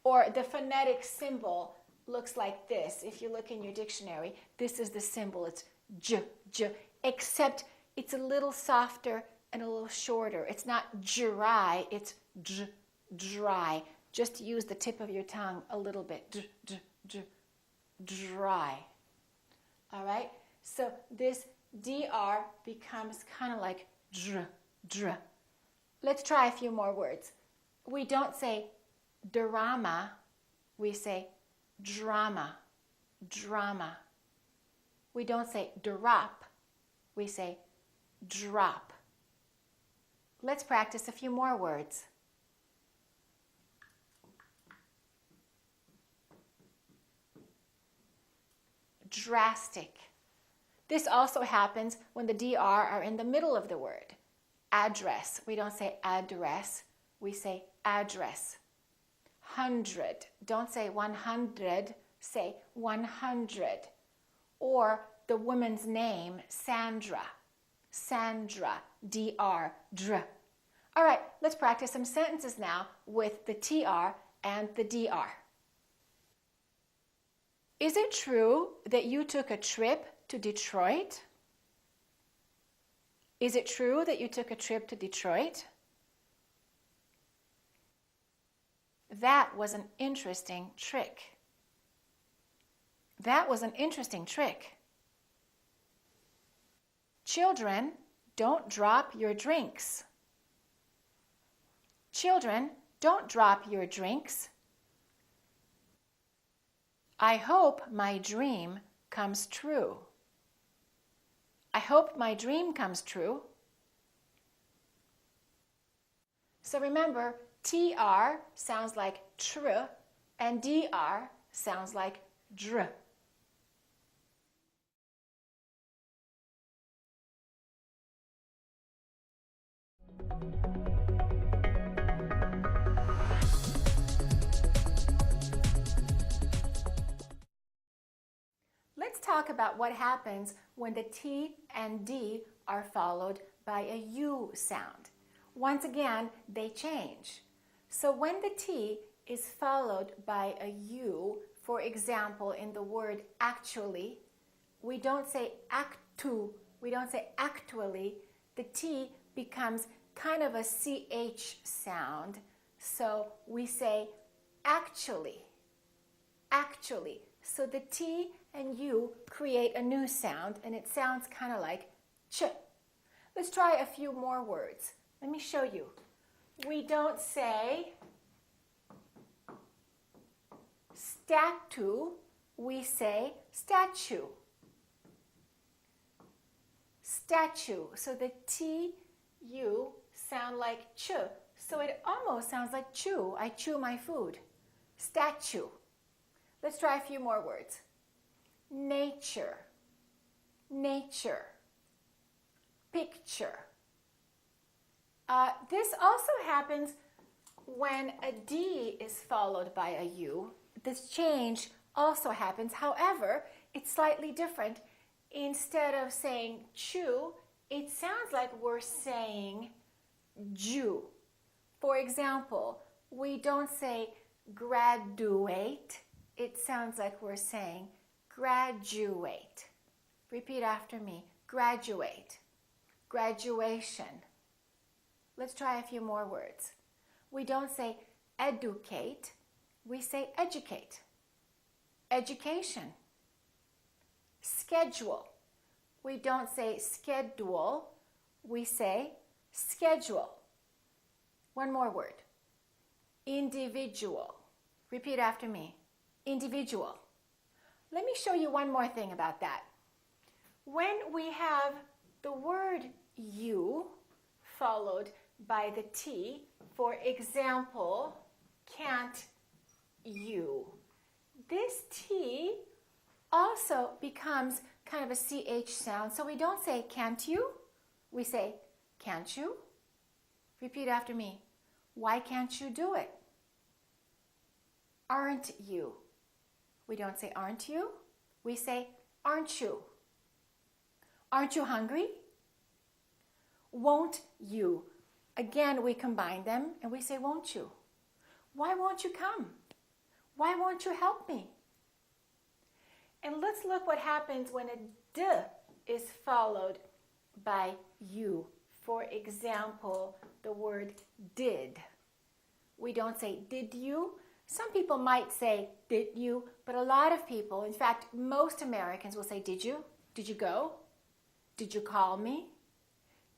or the phonetic symbol looks like this. If you look in your dictionary, this is the symbol. It's j, j, except it's a little softer and a little shorter. It's not dry, it's j, dry. Just use the tip of your tongue a little bit. J, j, j, dry. All right? So this DR becomes kind of like dr, dr. Let's try a few more words. We don't say drama, we say drama, drama. We don't say drop, we say drop. Let's practice a few more words. Drastic. This also happens when the DR are in the middle of the word. Address. We don't say address, we say address. 100. Don't say 100, say 100. Or the woman's name, Sandra. Sandra, D-R, dr. All right, let's practice some sentences now with the TR and the DR. Is it true that you took a trip to Detroit? Is it true that you took a trip to Detroit? That was an interesting trick. That was an interesting trick. Children, don't drop your drinks. Children, don't drop your drinks. I hope my dream comes true. I hope my dream comes true. So remember, TR sounds like tr and DR sounds like dr. Let's talk about what happens when the T and D are followed by a U sound. Once again, they change. So when the T is followed by a U, for example, in the word actually, we don't say actu, we don't say actually. The T becomes kind of a CH sound. So we say actually, actually. So the T and U create a new sound, and it sounds kind of like ch. Let's try a few more words. Let me show you. We don't say statue, we say statue. Statue. So the T, U sound like ch. So it almost sounds like chew. I chew my food. Statue. Let's try a few more words. Nature, nature, picture. This also happens when a D is followed by a U. This change also happens. However, it's slightly different. Instead of saying chew, it sounds like we're saying Jew. For example, we don't say graduate. It sounds like we're saying graduate. Repeat after me. Graduate. Graduation. Let's try a few more words. We don't say educate. We say educate. Education. Schedule. We don't say schedule. We say schedule. One more word. Individual. Repeat after me. Individual. Let me show you one more thing about that. When we have the word you followed by the T, for example, can't you? This T also becomes kind of a CH sound, so we don't say can't you, we say can't you? Repeat after me. Why can't you do it? Aren't you? We don't say aren't you, we say aren't you? Aren't you hungry? Won't you? Again, we combine them and we say won't you? Why won't you come? Why won't you help me? And let's look what happens when a D is followed by U. For example, the word did. We don't say did you. Some people might say did you, but a lot of people, in fact, most Americans will say did you? Did you go? Did you call me?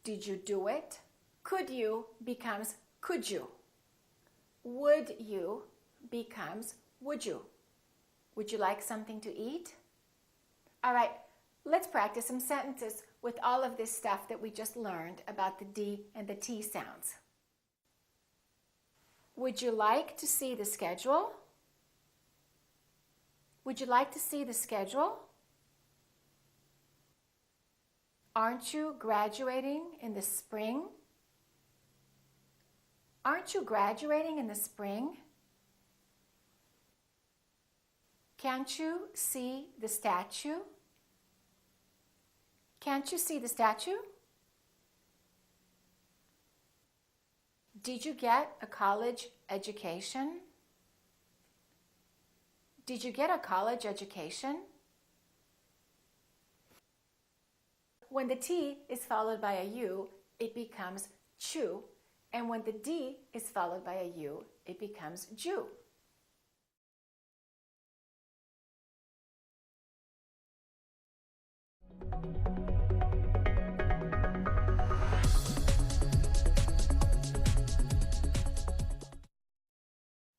Did you do it? Could you becomes could you. Would you becomes would you. Would you like something to eat? All right, let's practice some sentences with all of this stuff that we just learned about the D and the T sounds. Would you like to see the schedule? Would you like to see the schedule? Aren't you graduating in the spring? Aren't you graduating in the spring? Can't you see the statue? Can't you see the statue? Did you get a college education? Did you get a college education? When the T is followed by a U, it becomes chew. And when the D is followed by a U, it becomes Jew.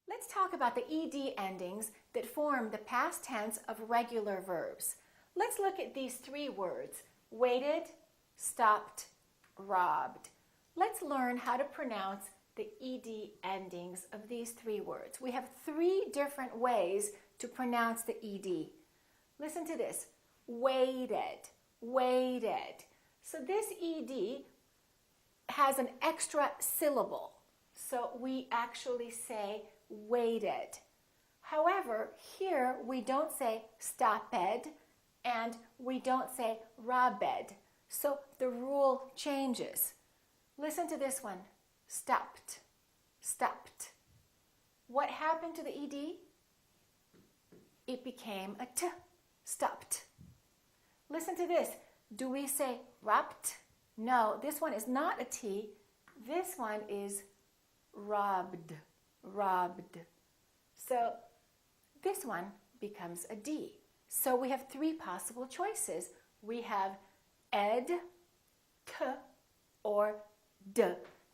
Let's talk about the ED endings that form the past tense of regular verbs. Let's look at these three words: waited, stopped, robbed. Let's learn how to pronounce the ED endings of these three words. We have three different ways to pronounce the ED. Listen to this: waited, waited. So this ED has an extra syllable. So we actually say waited. However, here we don't say stopped and we don't say robbed. So the rule changes. Listen to this one: stopped, stopped. What happened to the ED? It became a T, stopped. Listen to this. Do we say robbed? No, this one is not a T. This one is robbed, robbed. So this one becomes a D. So we have three possible choices. We have ed, k, or d.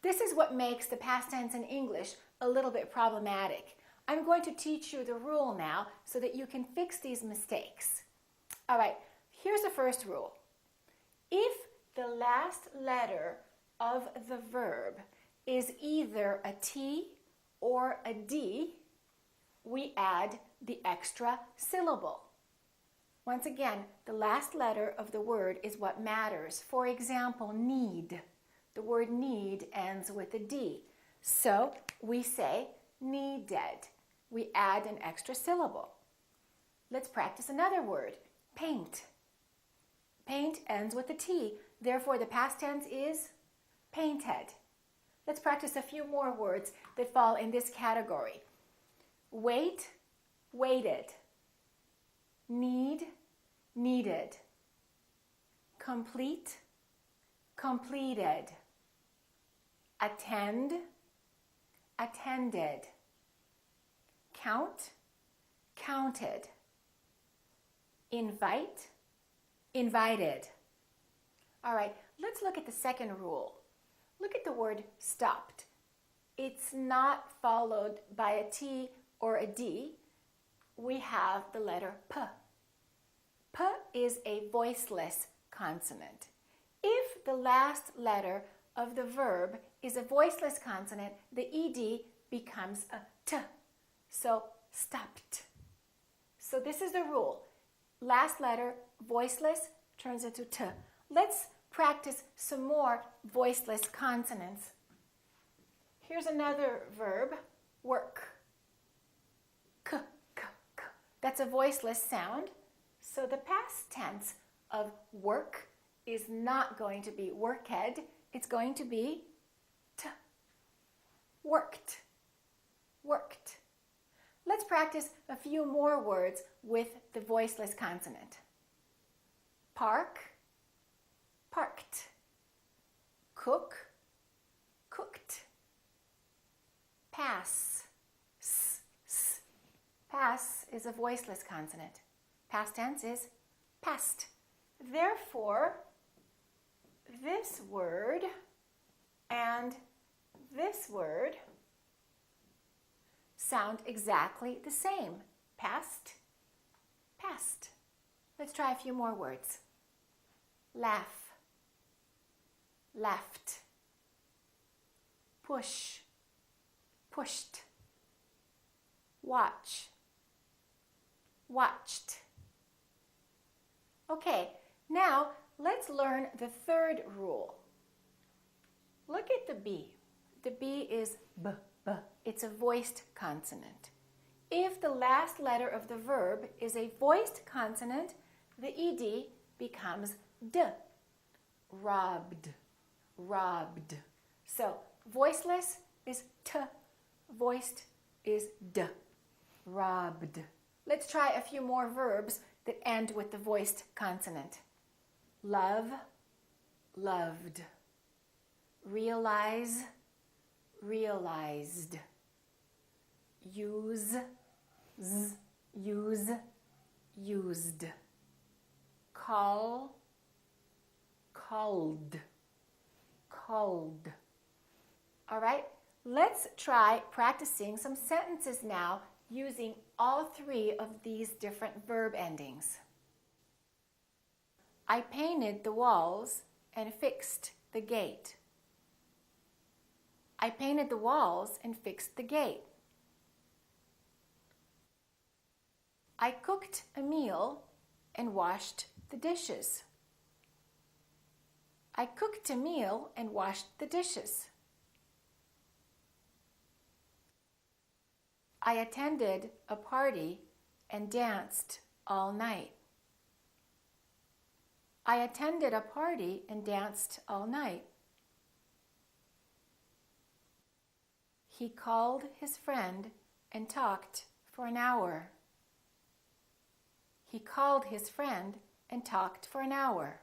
This is what makes the past tense in English a little bit problematic. I'm going to teach you the rule now so that you can fix these mistakes. All right, here's the first rule. If the last letter of the verb is either a T or a D, we add the extra syllable. Once again, the last letter of the word is what matters. For example, need. The word need ends with a D. So we say needed. We add an extra syllable. Let's practice another word: paint. Paint ends with a T. Therefore, the past tense is painted. Let's practice a few more words that fall in this category. Wait, waited. Need, needed. Complete, completed. Attend, attended. Count, counted. Invite, invited. All right, let's look at the second rule. Look at the word stopped. It's not followed by a T or a D. We have the letter P. P is a voiceless consonant. If the last letter of the verb is a voiceless consonant, the ED becomes a T. So stopped. So this is the rule. Last letter, voiceless, turns into T. Let's practice some more voiceless consonants. Here's another verb: work. K, k, k. That's a voiceless sound. So the past tense of work is not going to be worked. It's going to be T. Worked. Worked. Let's practice a few more words with the voiceless consonant. Park, parked. Cook, cooked. Pass, s, s. Pass is a voiceless consonant. Past tense is passed. Therefore, this word and this word sound exactly the same. Past, past. Let's try a few more words. Laugh, left. Push, pushed. Watch, watched. Okay, now let's learn the third rule. Look at the B. The B is B, B. It's a voiced consonant. If the last letter of the verb is a voiced consonant, the ed becomes d. Robbed, robbed. So voiceless is t, voiced is d. Robbed. Let's try a few more verbs that end with the voiced consonant. Love, loved. Realize, realized. Use, use, used. Call, called, called. All right, let's try practicing some sentences now using all three of these different verb endings. I painted the walls and fixed the gate. I painted the walls and fixed the gate. I cooked a meal and washed the dishes. I cooked a meal and washed the dishes. I attended a party and danced all night. I attended a party and danced all night. He called his friend and talked for an hour. He called his friend and talked for an hour.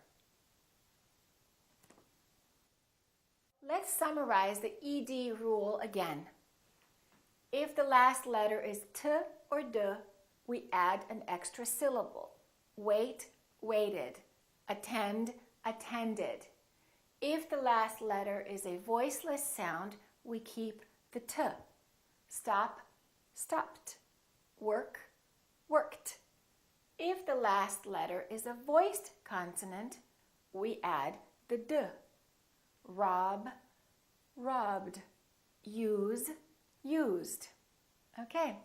Let's summarize the ed rule again. If the last letter is t or d, we add an extra syllable. Wait, waited. Attend, attended. If the last letter is a voiceless sound, we keep the t. Stop, stopped. Work, worked. If the last letter is a voiced consonant, we add the d. Rob, robbed. Use, used. Okay.